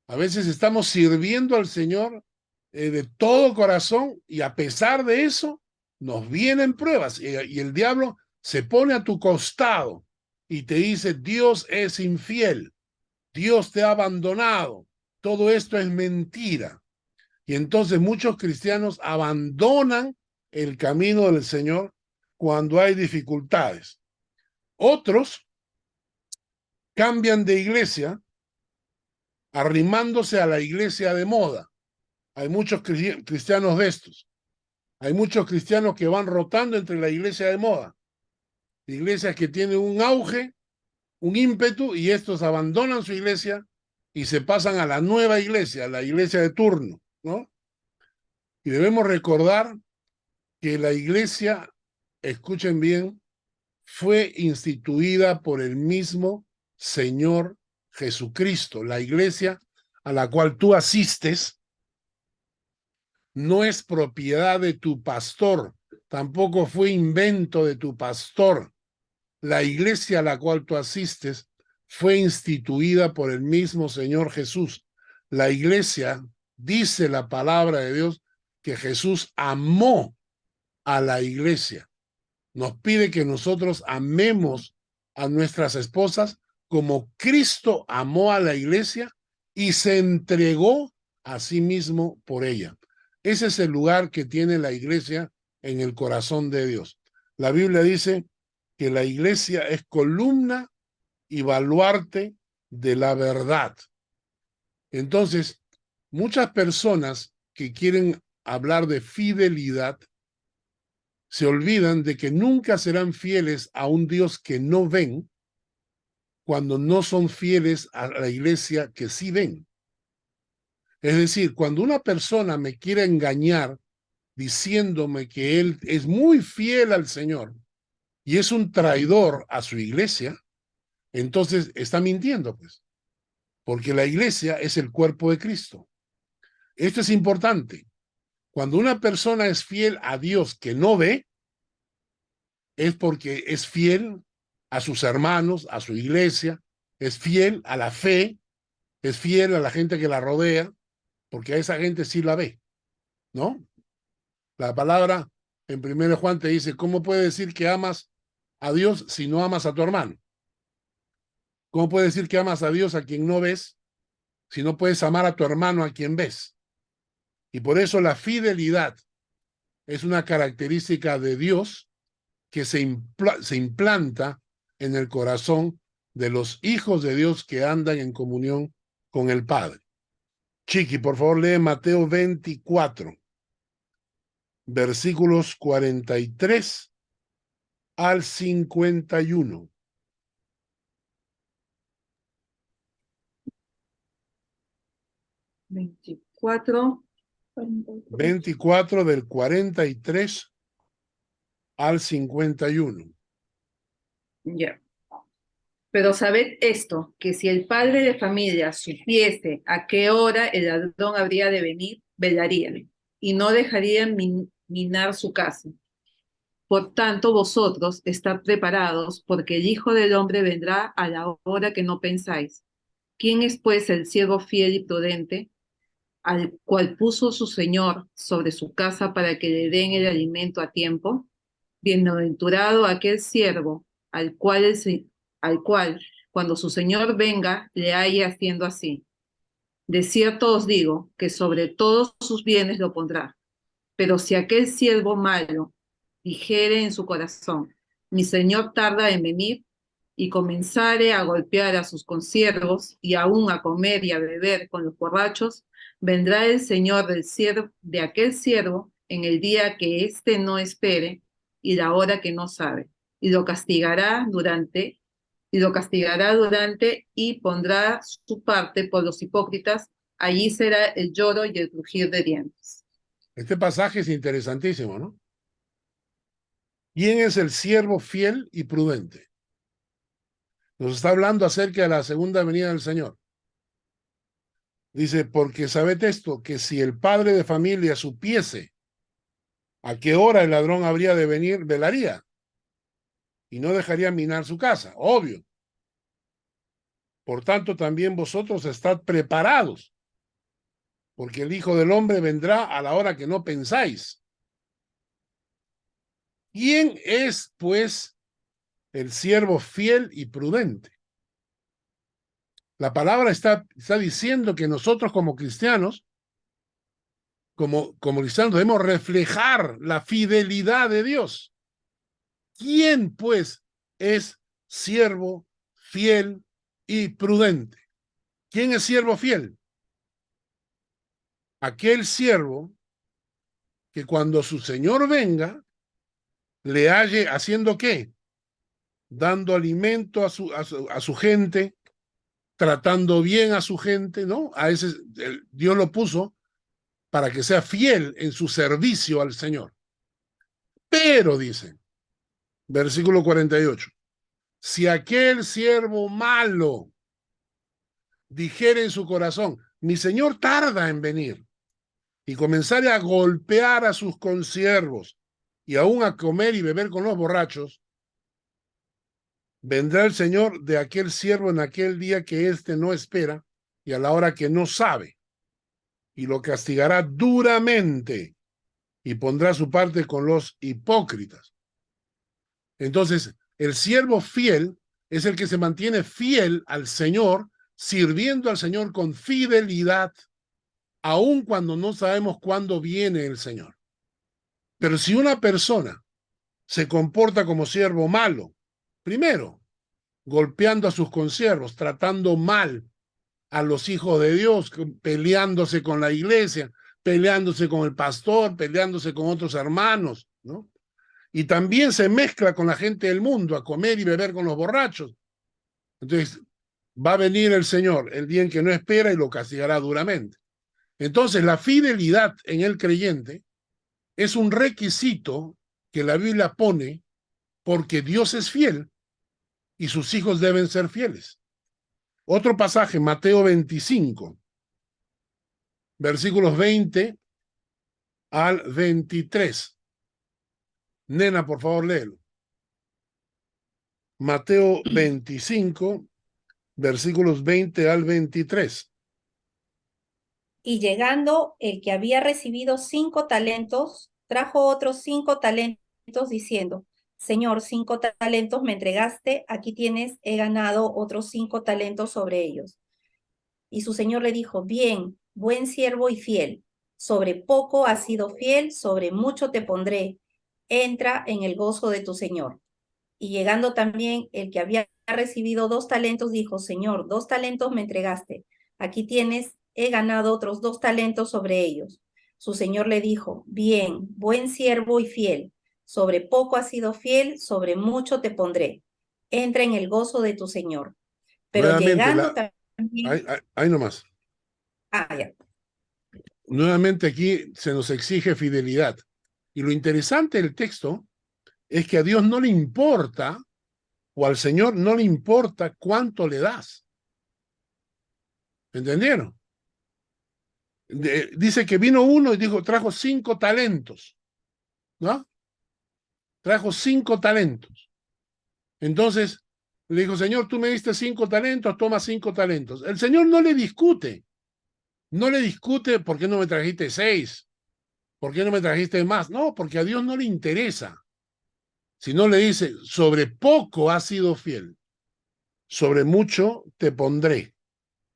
A veces estamos sirviendo al Señor de todo corazón y a pesar de eso nos vienen pruebas y el diablo se pone a tu costado y te dice: Dios es infiel, Dios te ha abandonado, todo esto es mentira. Y entonces muchos cristianos abandonan el camino del Señor cuando hay dificultades. Otros cambian de iglesia arrimándose a la iglesia de moda. Hay muchos cristianos de estos. Hay muchos cristianos que van rotando entre la iglesia de moda. Iglesias que tienen un auge, un ímpetu, y estos abandonan su iglesia y se pasan a la nueva iglesia, a la iglesia de turno, ¿no? Y debemos recordar que la iglesia, escuchen bien, fue instituida por el mismo Señor Jesucristo. La iglesia a la cual tú asistes no es propiedad de tu pastor, tampoco fue invento de tu pastor. La iglesia a la cual tú asistes fue instituida por el mismo Señor Jesús. La iglesia, dice la palabra de Dios, que Jesús amó a la iglesia. Nos pide que nosotros amemos a nuestras esposas como Cristo amó a la iglesia y se entregó a sí mismo por ella. Ese es el lugar que tiene la iglesia en el corazón de Dios. La Biblia dice que la iglesia es columna y baluarte de la verdad. Entonces, muchas personas que quieren hablar de fidelidad se olvidan de que nunca serán fieles a un Dios que no ven cuando no son fieles a la iglesia que sí ven. Es decir, cuando una persona me quiere engañar diciéndome que él es muy fiel al Señor y es un traidor a su iglesia, entonces está mintiendo, pues, porque la iglesia es el cuerpo de Cristo. Esto es importante. Cuando una persona es fiel a Dios que no ve, es porque es fiel a sus hermanos, a su iglesia, es fiel a la fe, es fiel a la gente que la rodea, porque a esa gente sí la ve, ¿no? La palabra en 1 Juan te dice, ¿cómo puedes decir que amas a Dios si no amas a tu hermano? ¿Cómo puedes decir que amas a Dios a quien no ves si no puedes amar a tu hermano a quien ves? Y por eso la fidelidad es una característica de Dios que se implanta en el corazón de los hijos de Dios que andan en comunión con el Padre. Chiqui, por favor, lee Mateo 24, versículos 43 al 51. ¿24? 24 del 43 al 51. Ya. Pero sabed esto, que si el padre de familia supiese a qué hora el ladrón habría de venir, velaría, y no dejaría minar su casa. Por tanto, vosotros estad preparados, porque el Hijo del Hombre vendrá a la hora que no pensáis. ¿Quién es, pues, el siervo fiel y prudente, al cual puso su Señor sobre su casa para que le den el alimento a tiempo? Bienaventurado aquel siervo al cual, cuando su Señor venga, le halle haciendo así. De cierto os digo que sobre todos sus bienes lo pondrá. Pero si aquel siervo malo dijere en su corazón, mi Señor tarda en venir, y comenzare a golpear a sus consiervos y aún a comer y a beber con los borrachos, vendrá el Señor de aquel siervo en el día que éste no espere y la hora que no sabe, y lo castigará durante y pondrá su parte por los hipócritas. Allí será el lloro y el crujir de dientes. Este pasaje es interesantísimo, ¿no? ¿Quién es el siervo fiel y prudente? Nos está hablando acerca de la segunda venida del Señor. Dice, porque sabed esto, que si el padre de familia supiese a qué hora el ladrón habría de venir, velaría y no dejaría minar su casa, obvio. Por tanto, también vosotros estad preparados, porque el Hijo del Hombre vendrá a la hora que no pensáis. ¿Quién es, pues, el siervo fiel y prudente? La palabra está diciendo que nosotros como cristianos, como cristianos debemos reflejar la fidelidad de Dios. ¿Quién, pues, es siervo fiel y prudente? ¿Quién es siervo fiel? Aquel siervo que cuando su Señor venga, le halle haciendo ¿qué? Dando alimento a su gente, tratando bien a su gente, ¿no? A ese Dios lo puso para que sea fiel en su servicio al Señor. Pero, dice, versículo 48, si aquel siervo malo dijere en su corazón, mi Señor tarda en venir, y comenzare a golpear a sus consiervos, y aún a comer y beber con los borrachos, vendrá el Señor de aquel siervo en aquel día que éste no espera y a la hora que no sabe, y lo castigará duramente y pondrá su parte con los hipócritas. Entonces, el siervo fiel es el que se mantiene fiel al Señor, sirviendo al Señor con fidelidad, aun cuando no sabemos cuándo viene el Señor. Pero si una persona se comporta como siervo malo, primero, golpeando a sus consiervos, tratando mal a los hijos de Dios, peleándose con la iglesia, peleándose con el pastor, peleándose con otros hermanos, ¿no? Y también se mezcla con la gente del mundo a comer y beber con los borrachos. Entonces, va a venir el Señor el día en que no espera y lo castigará duramente. Entonces, la fidelidad en el creyente es un requisito que la Biblia pone porque Dios es fiel y sus hijos deben ser fieles. Otro pasaje, Mateo 25, versículos 20 al 23. Nena, por favor, léelo. Mateo 25, versículos 20 al 23. Y llegando el que había recibido 5 talentos, trajo otros 5 talentos, diciendo, Señor, 5 talentos me entregaste, aquí tienes, he ganado otros 5 talentos sobre ellos. Y su señor le dijo, bien, buen siervo y fiel, sobre poco has sido fiel, sobre mucho te pondré, entra en el gozo de tu señor. Y llegando también el que había recibido 2 talentos, dijo, Señor, 2 talentos me entregaste, aquí tienes, he ganado otros 2 talentos sobre ellos. Su señor le dijo, bien, buen siervo y fiel, sobre poco has sido fiel, sobre mucho te pondré, entra en el gozo de tu señor. Pero Nuevamente, llegando también... ahí nomás. Ya. Nuevamente aquí se nos exige fidelidad. Y lo interesante del texto es que a Dios no le importa, o al Señor no le importa cuánto le das. ¿Entendieron? Dice que vino uno y dijo, trajo 5 talentos, ¿no? Trajo 5 talentos. Entonces le dijo, Señor, tú me diste 5 talentos, toma 5 talentos. El Señor no le discute. No le discute por qué no me trajiste 6, por qué no me trajiste más. No, porque a Dios no le interesa. Si no le dice, sobre poco has sido fiel, sobre mucho te pondré,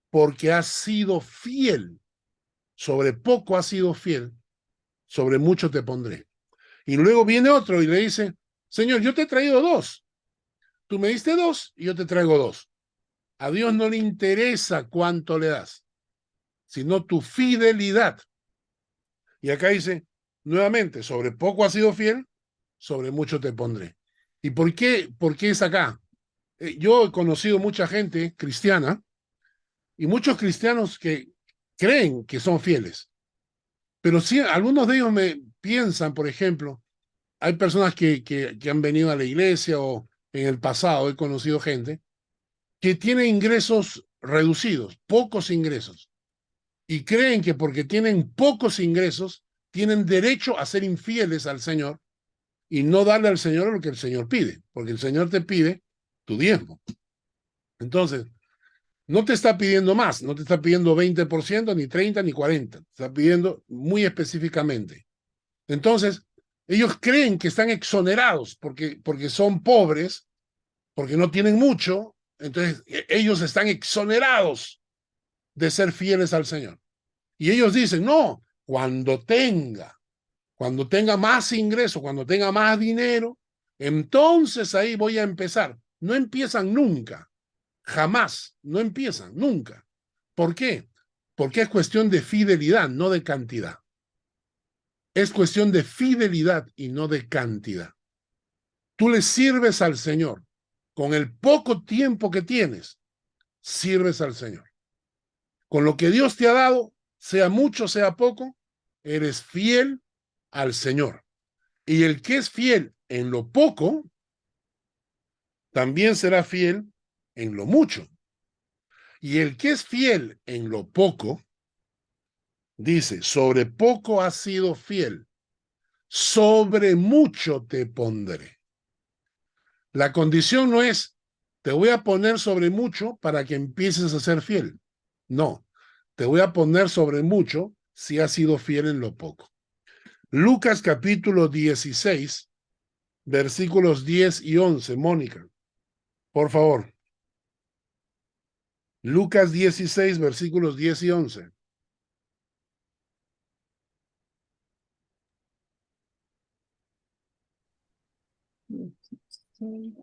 porque has sido fiel. Sobre poco has sido fiel, sobre mucho te pondré. Y luego viene otro y le dice, Señor, yo te he traído 2. Tú me diste 2 y yo te traigo 2. A Dios no le interesa cuánto le das, sino tu fidelidad. Y acá dice, nuevamente, sobre poco has sido fiel, sobre mucho te pondré. ¿Y por qué es acá? Yo he conocido mucha gente cristiana y muchos cristianos que creen que son fieles. Pero sí, algunos de ellos me piensan, por ejemplo, hay personas que han venido a la iglesia o en el pasado he conocido gente que tiene ingresos reducidos, pocos ingresos, y creen que porque tienen pocos ingresos tienen derecho a ser infieles al Señor y no darle al Señor lo que el Señor pide, porque el Señor te pide tu diezmo. Entonces, no te está pidiendo más, no te está pidiendo 20%, ni 30%, ni 40%, te está pidiendo muy específicamente. Entonces, ellos creen que están exonerados porque son pobres, porque no tienen mucho, entonces ellos están exonerados de ser fieles al Señor. Y ellos dicen, no, cuando tenga más ingreso, cuando tenga más dinero, entonces ahí voy a empezar. No empiezan nunca, jamás, no empiezan nunca. ¿Por qué? Porque es cuestión de fidelidad, no de cantidad. Es cuestión de fidelidad y no de cantidad. Tú le sirves al Señor. Con el poco tiempo que tienes, sirves al Señor. Con lo que Dios te ha dado, sea mucho, sea poco, eres fiel al Señor. Y el que es fiel en lo poco, también será fiel en lo mucho. Y el que es fiel en lo poco, dice, sobre poco has sido fiel, sobre mucho te pondré. La condición no es, te voy a poner sobre mucho para que empieces a ser fiel. No, te voy a poner sobre mucho si has sido fiel en lo poco. Lucas capítulo 16, versículos 10 y 11. Mónica, por favor. Lucas 16, versículos 10 y 11. Sí.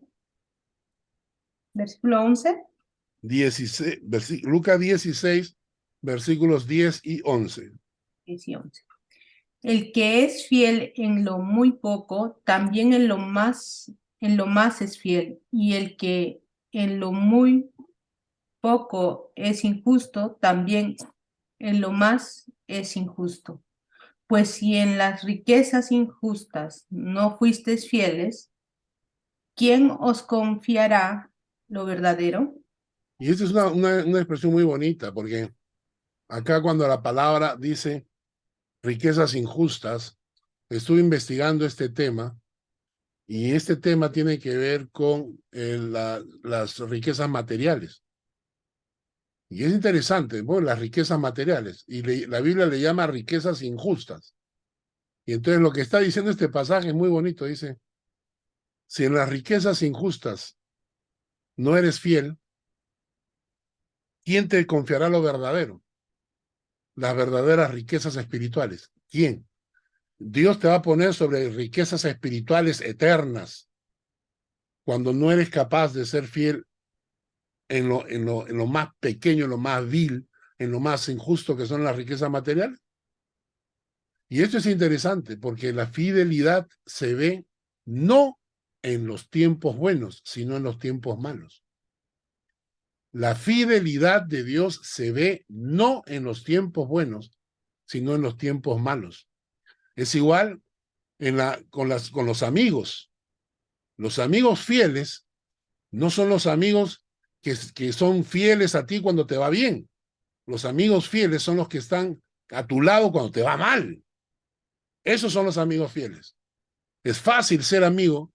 Versículo 11. 16, Lucas 16, versículos 10 y 11. 10 y 11. El que es fiel en lo muy poco, también en lo más es fiel. Y el que en lo muy poco es injusto, también en lo más es injusto. Pues si en las riquezas injustas no fuisteis fieles, ¿quién os confiará lo verdadero? Y esta es una expresión muy bonita, porque acá cuando la palabra dice riquezas injustas, estuve investigando este tema, y este tema tiene que ver con las riquezas materiales. Y es interesante, bueno, las riquezas materiales, y la Biblia le llama riquezas injustas. Y entonces lo que está diciendo este pasaje es muy bonito, dice, si en las riquezas injustas no eres fiel, ¿quién te confiará lo verdadero? Las verdaderas riquezas espirituales. ¿Quién? Dios te va a poner sobre riquezas espirituales eternas cuando no eres capaz de ser fiel en lo más pequeño, en lo más vil, en lo más injusto que son las riquezas materiales. Y esto es interesante porque la fidelidad se ve no en los tiempos buenos, sino en los tiempos malos. La fidelidad de Dios se ve no en los tiempos buenos, sino en los tiempos malos. Es igual con los amigos. Los amigos fieles no son los amigos que son fieles a ti cuando te va bien. Los amigos fieles son los que están a tu lado cuando te va mal. Esos son los amigos fieles. Es fácil ser amigo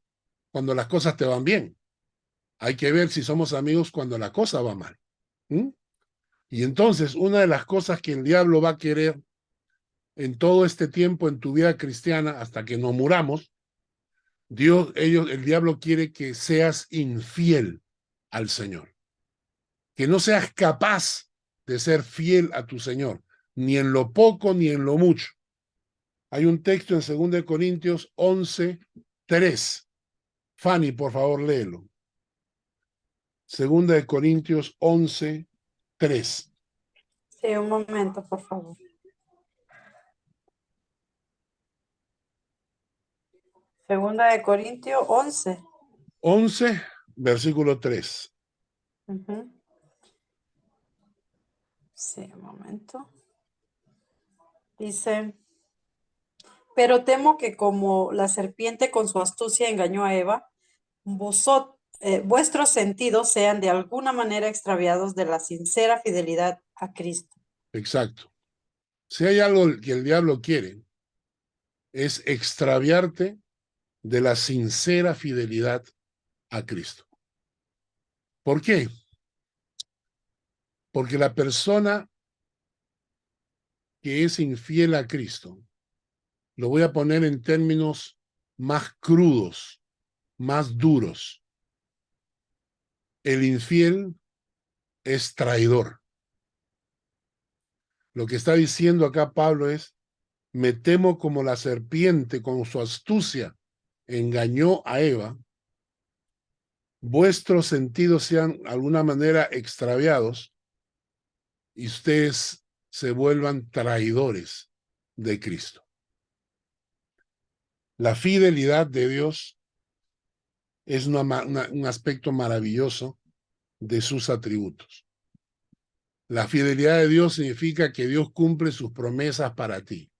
cuando las cosas te van bien. Hay que ver si somos amigos cuando la cosa va mal. Y entonces, una de las cosas que el diablo va a querer en todo este tiempo en tu vida cristiana, hasta que no muramos, el diablo quiere que seas infiel al Señor. Que no seas capaz de ser fiel a tu Señor, ni en lo poco ni en lo mucho. Hay un texto en 2 Corintios 11:3. Fanny, por favor, léelo. 2 Corintios 11:3. Sí, un momento, por favor. Segunda de Corintios 11. 11, versículo 3. Sí, un momento. Dice, pero temo que como la serpiente con su astucia engañó a Eva, vuestros sentidos sean de alguna manera extraviados de la sincera fidelidad a Cristo. Exacto. Si hay algo que el diablo quiere, es extraviarte de la sincera fidelidad a Cristo. ¿Por qué? Porque la persona que es infiel a Cristo, lo voy a poner en términos más crudos, más duros. El infiel es traidor. Lo que está diciendo acá Pablo es, me temo como la serpiente con su astucia engañó a Eva, vuestros sentidos sean de alguna manera extraviados y ustedes se vuelvan traidores de Cristo. La fidelidad de Dios es un aspecto maravilloso de sus atributos. La fidelidad de Dios significa que Dios cumple sus promesas para ti.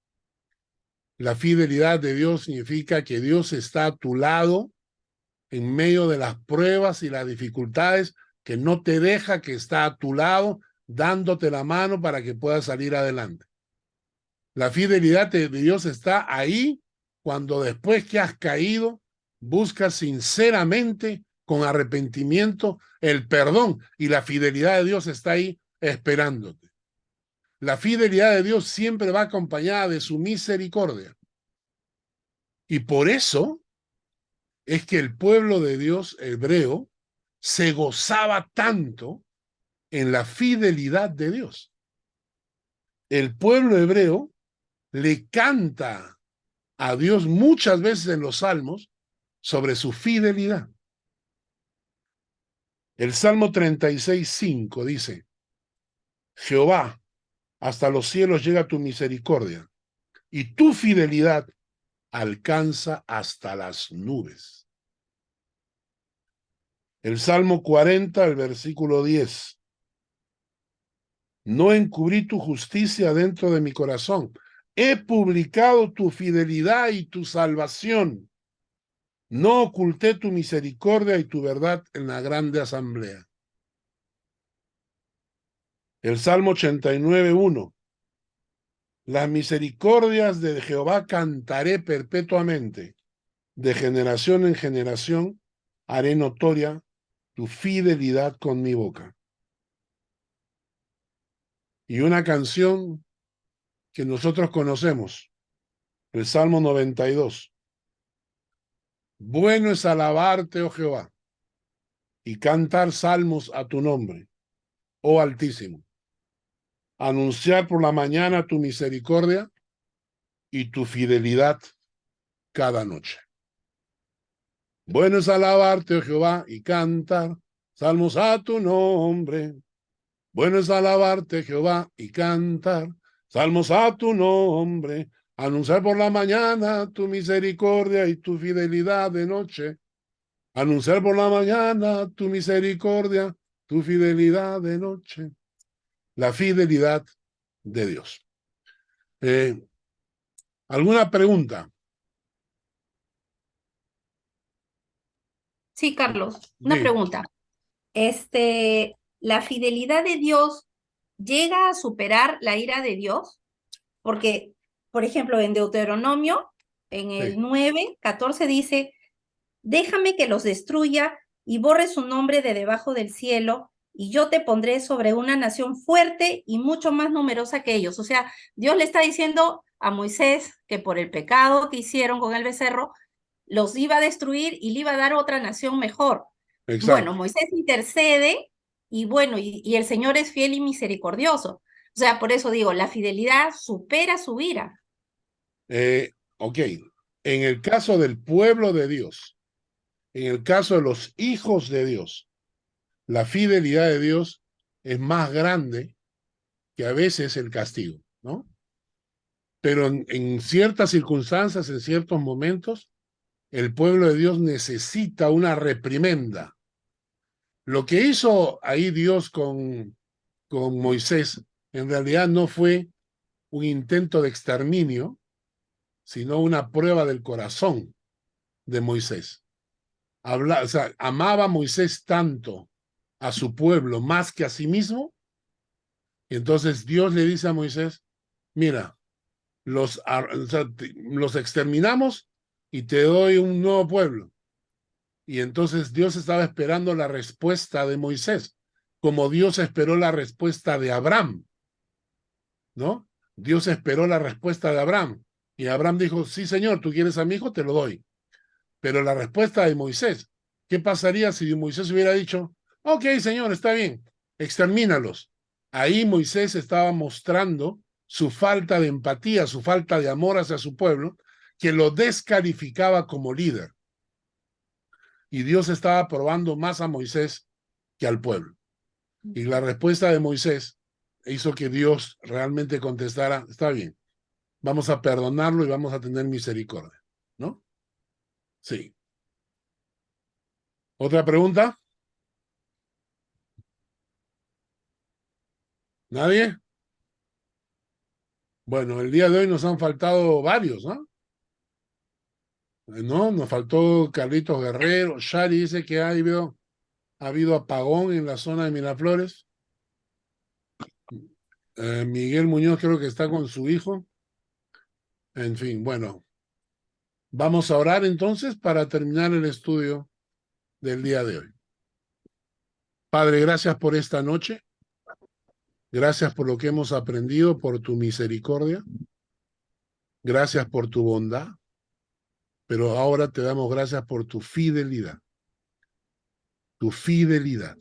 La fidelidad de Dios significa que Dios está a tu lado en medio de las pruebas y las dificultades, que no te deja, que está a tu lado, dándote la mano para que puedas salir adelante. La fidelidad de Dios está ahí cuando después que has caído, buscas sinceramente, con arrepentimiento, el perdón, y la fidelidad de Dios está ahí esperándote. La fidelidad de Dios siempre va acompañada de su misericordia. Y por eso es que el pueblo de Dios hebreo se gozaba tanto en la fidelidad de Dios. El pueblo hebreo le canta a Dios muchas veces en los salmos sobre su fidelidad. El Salmo 36:5 dice, Jehová, hasta los cielos llega tu misericordia, y tu fidelidad alcanza hasta las nubes. El Salmo 40, el versículo 10. No encubrí tu justicia dentro de mi corazón. He publicado tu fidelidad y tu salvación. No oculté tu misericordia y tu verdad en la grande asamblea. El Salmo 89:1. Las misericordias de Jehová cantaré perpetuamente. De generación en generación haré notoria tu fidelidad con mi boca. Y una canción que nosotros conocemos, el Salmo 92. Bueno es alabarte, oh Jehová, y cantar salmos a tu nombre, oh Altísimo. Anunciar por la mañana tu misericordia y tu fidelidad cada noche. Bueno es alabarte, oh Jehová, y cantar salmos a tu nombre. Bueno es alabarte, Jehová, y cantar salmos a tu nombre. Anunciar por la mañana tu misericordia y tu fidelidad de noche. Anunciar por la mañana tu misericordia, tu fidelidad de noche. La fidelidad de Dios. ¿Alguna pregunta? Sí, Carlos, una Sí. pregunta. ¿La fidelidad de Dios llega a superar la ira de Dios? Porque, por ejemplo, en Deuteronomio, en el Sí. 9:14 dice, déjame que los destruya y borre su nombre de debajo del cielo, y yo te pondré sobre una nación fuerte y mucho más numerosa que ellos. O sea, Dios le está diciendo a Moisés que por el pecado que hicieron con el becerro, los iba a destruir y le iba a dar otra nación mejor. Exacto. Bueno, Moisés intercede y bueno, y el Señor es fiel y misericordioso. O sea, por eso digo, la fidelidad supera su ira. Ok. En el caso del pueblo de Dios, en el caso de los hijos de Dios, la fidelidad de Dios es más grande que a veces el castigo, ¿no? Pero en ciertas circunstancias, en ciertos momentos, el pueblo de Dios necesita una reprimenda. Lo que hizo ahí Dios con Moisés, en realidad no fue un intento de exterminio, sino una prueba del corazón de Moisés. O sea, amaba a Moisés tanto a su pueblo más que a sí mismo, y entonces Dios le dice a Moisés, mira, los exterminamos y te doy un nuevo pueblo. Y entonces Dios estaba esperando la respuesta de Moisés, como Dios esperó la respuesta de Abraham, ¿no? Dios esperó la respuesta de Abraham. Y Abraham dijo, sí, Señor, tú quieres a mi hijo, te lo doy. Pero la respuesta de Moisés, ¿qué pasaría si Moisés hubiera dicho, ok, Señor, está bien, extermínalos? Ahí Moisés estaba mostrando su falta de empatía, su falta de amor hacia su pueblo, que lo descalificaba como líder. Y Dios estaba probando más a Moisés que al pueblo. Y la respuesta de Moisés hizo que Dios realmente contestara, está bien, vamos a perdonarlo y vamos a tener misericordia, ¿no? Sí. ¿Otra pregunta? ¿Nadie? Bueno, el día de hoy nos han faltado varios, ¿no? No, nos faltó Carlitos Guerrero. Shari dice que ha habido apagón en la zona de Miraflores. Miguel Muñoz creo que está con su hijo. En fin, bueno. Vamos a orar entonces para terminar el estudio del día de hoy. Padre, gracias por esta noche. Gracias por lo que hemos aprendido, por tu misericordia. Gracias por tu bondad. Pero ahora te damos gracias por tu fidelidad. Tu fidelidad.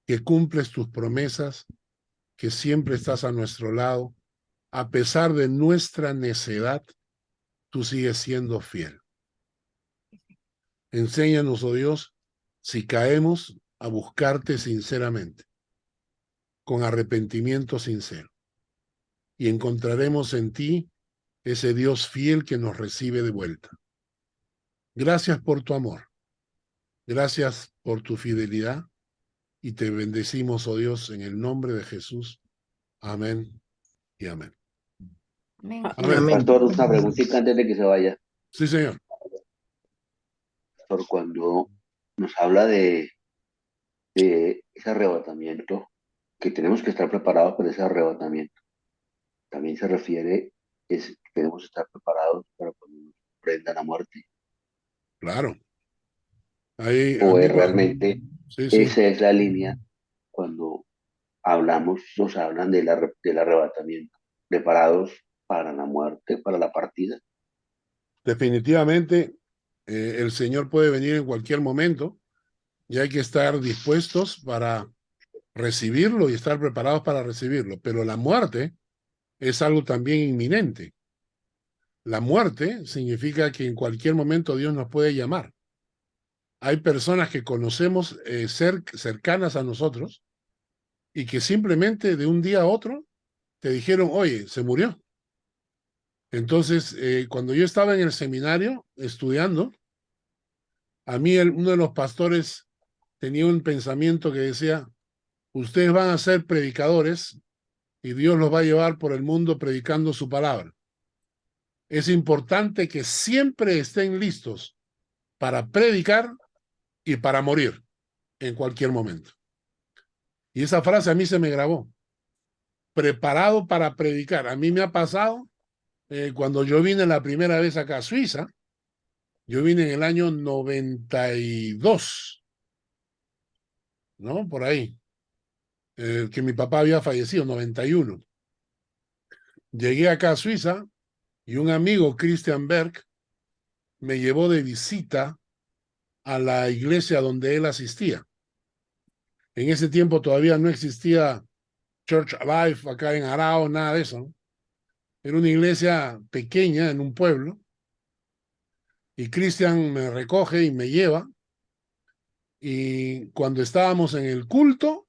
Que cumples tus promesas, que siempre estás a nuestro lado. A pesar de nuestra necedad, tú sigues siendo fiel. Enséñanos, oh Dios, si caemos, a buscarte sinceramente, con arrepentimiento sincero. Y encontraremos en ti ese Dios fiel que nos recibe de vuelta. Gracias por tu amor. Gracias por tu fidelidad. Y te bendecimos, oh Dios, en el nombre de Jesús. Amén y amén. Amén. Amén. Pastor, una preguntita antes de que se vaya. Sí, señor. Pastor, cuando nos habla de ese arrebatamiento, que tenemos que estar preparados para ese arrebatamiento, también se refiere que tenemos que estar preparados para cuando nos prendan a muerte. Claro. Ahí, O es amigo, realmente sí, sí. esa es la línea cuando nos hablan del arrebatamiento, preparados para la muerte, para la partida. Definitivamente, el Señor puede venir en cualquier momento y hay que estar dispuestos para recibirlo y estar preparados para recibirlo. Pero la muerte es algo también inminente. La muerte significa que en cualquier momento Dios nos puede llamar. Hay personas que conocemos cercanas a nosotros y que simplemente de un día a otro te dijeron, oye, se murió. Entonces, cuando yo estaba en el seminario estudiando, a mí uno de los pastores tenía un pensamiento que decía, ustedes van a ser predicadores y Dios los va a llevar por el mundo predicando su palabra. Es importante que siempre estén listos para predicar y para morir en cualquier momento. Y esa frase a mí se me grabó. Preparado para predicar. A mí me ha pasado cuando yo vine la primera vez acá a Suiza. Yo vine en el año 92, ¿no? Por ahí. Que mi papá había fallecido, 91. Llegué acá a Suiza y un amigo, Christian Berg, me llevó de visita a la iglesia donde él asistía. En ese tiempo todavía no existía Church Alive acá en Arao, nada de eso, ¿no? Era una iglesia pequeña en un pueblo. Y Cristian me recoge y me lleva. Y cuando estábamos en el culto,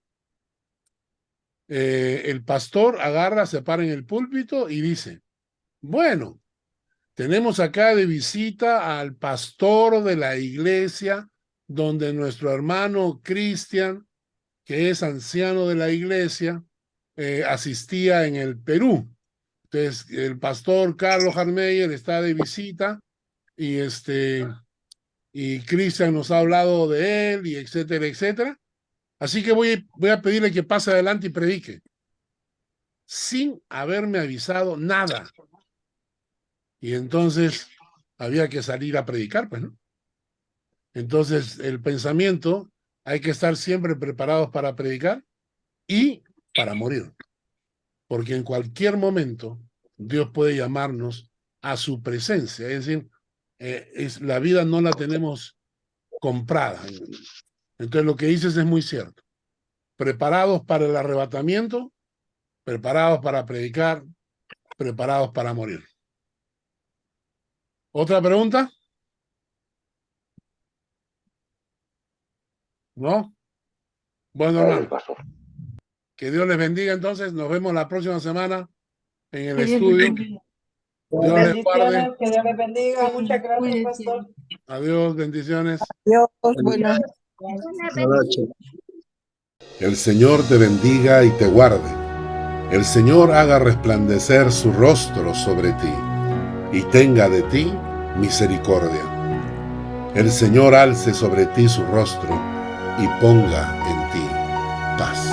el pastor agarra, se para en el púlpito y dice, bueno, tenemos acá de visita al pastor de la iglesia donde nuestro hermano Cristian, que es anciano de la iglesia, asistía en el Perú. Entonces, el pastor Carlos Harmeyer está de visita y Cristian nos ha hablado de él y etcétera, etcétera. Así que voy a pedirle que pase adelante y predique. Sin haberme avisado nada. Y entonces había que salir a predicar, pues, ¿no? Entonces, el pensamiento, hay que estar siempre preparados para predicar y para morir. Porque en cualquier momento Dios puede llamarnos a su presencia. Es decir, la vida no la tenemos comprada. Entonces lo que dices es muy cierto. Preparados para el arrebatamiento, preparados para predicar, preparados para morir. ¿Otra pregunta? ¿No? Bueno, hermano. Que Dios les bendiga entonces. Nos vemos la próxima semana en el estudio. Dios les guarde. Que Dios les bendiga. Muchas gracias, pastor. Adiós, bendiciones. Dios, buenas noches. El Señor te bendiga y te guarde. El Señor haga resplandecer su rostro sobre ti y tenga de ti misericordia. El Señor alce sobre ti su rostro y ponga en ti paz.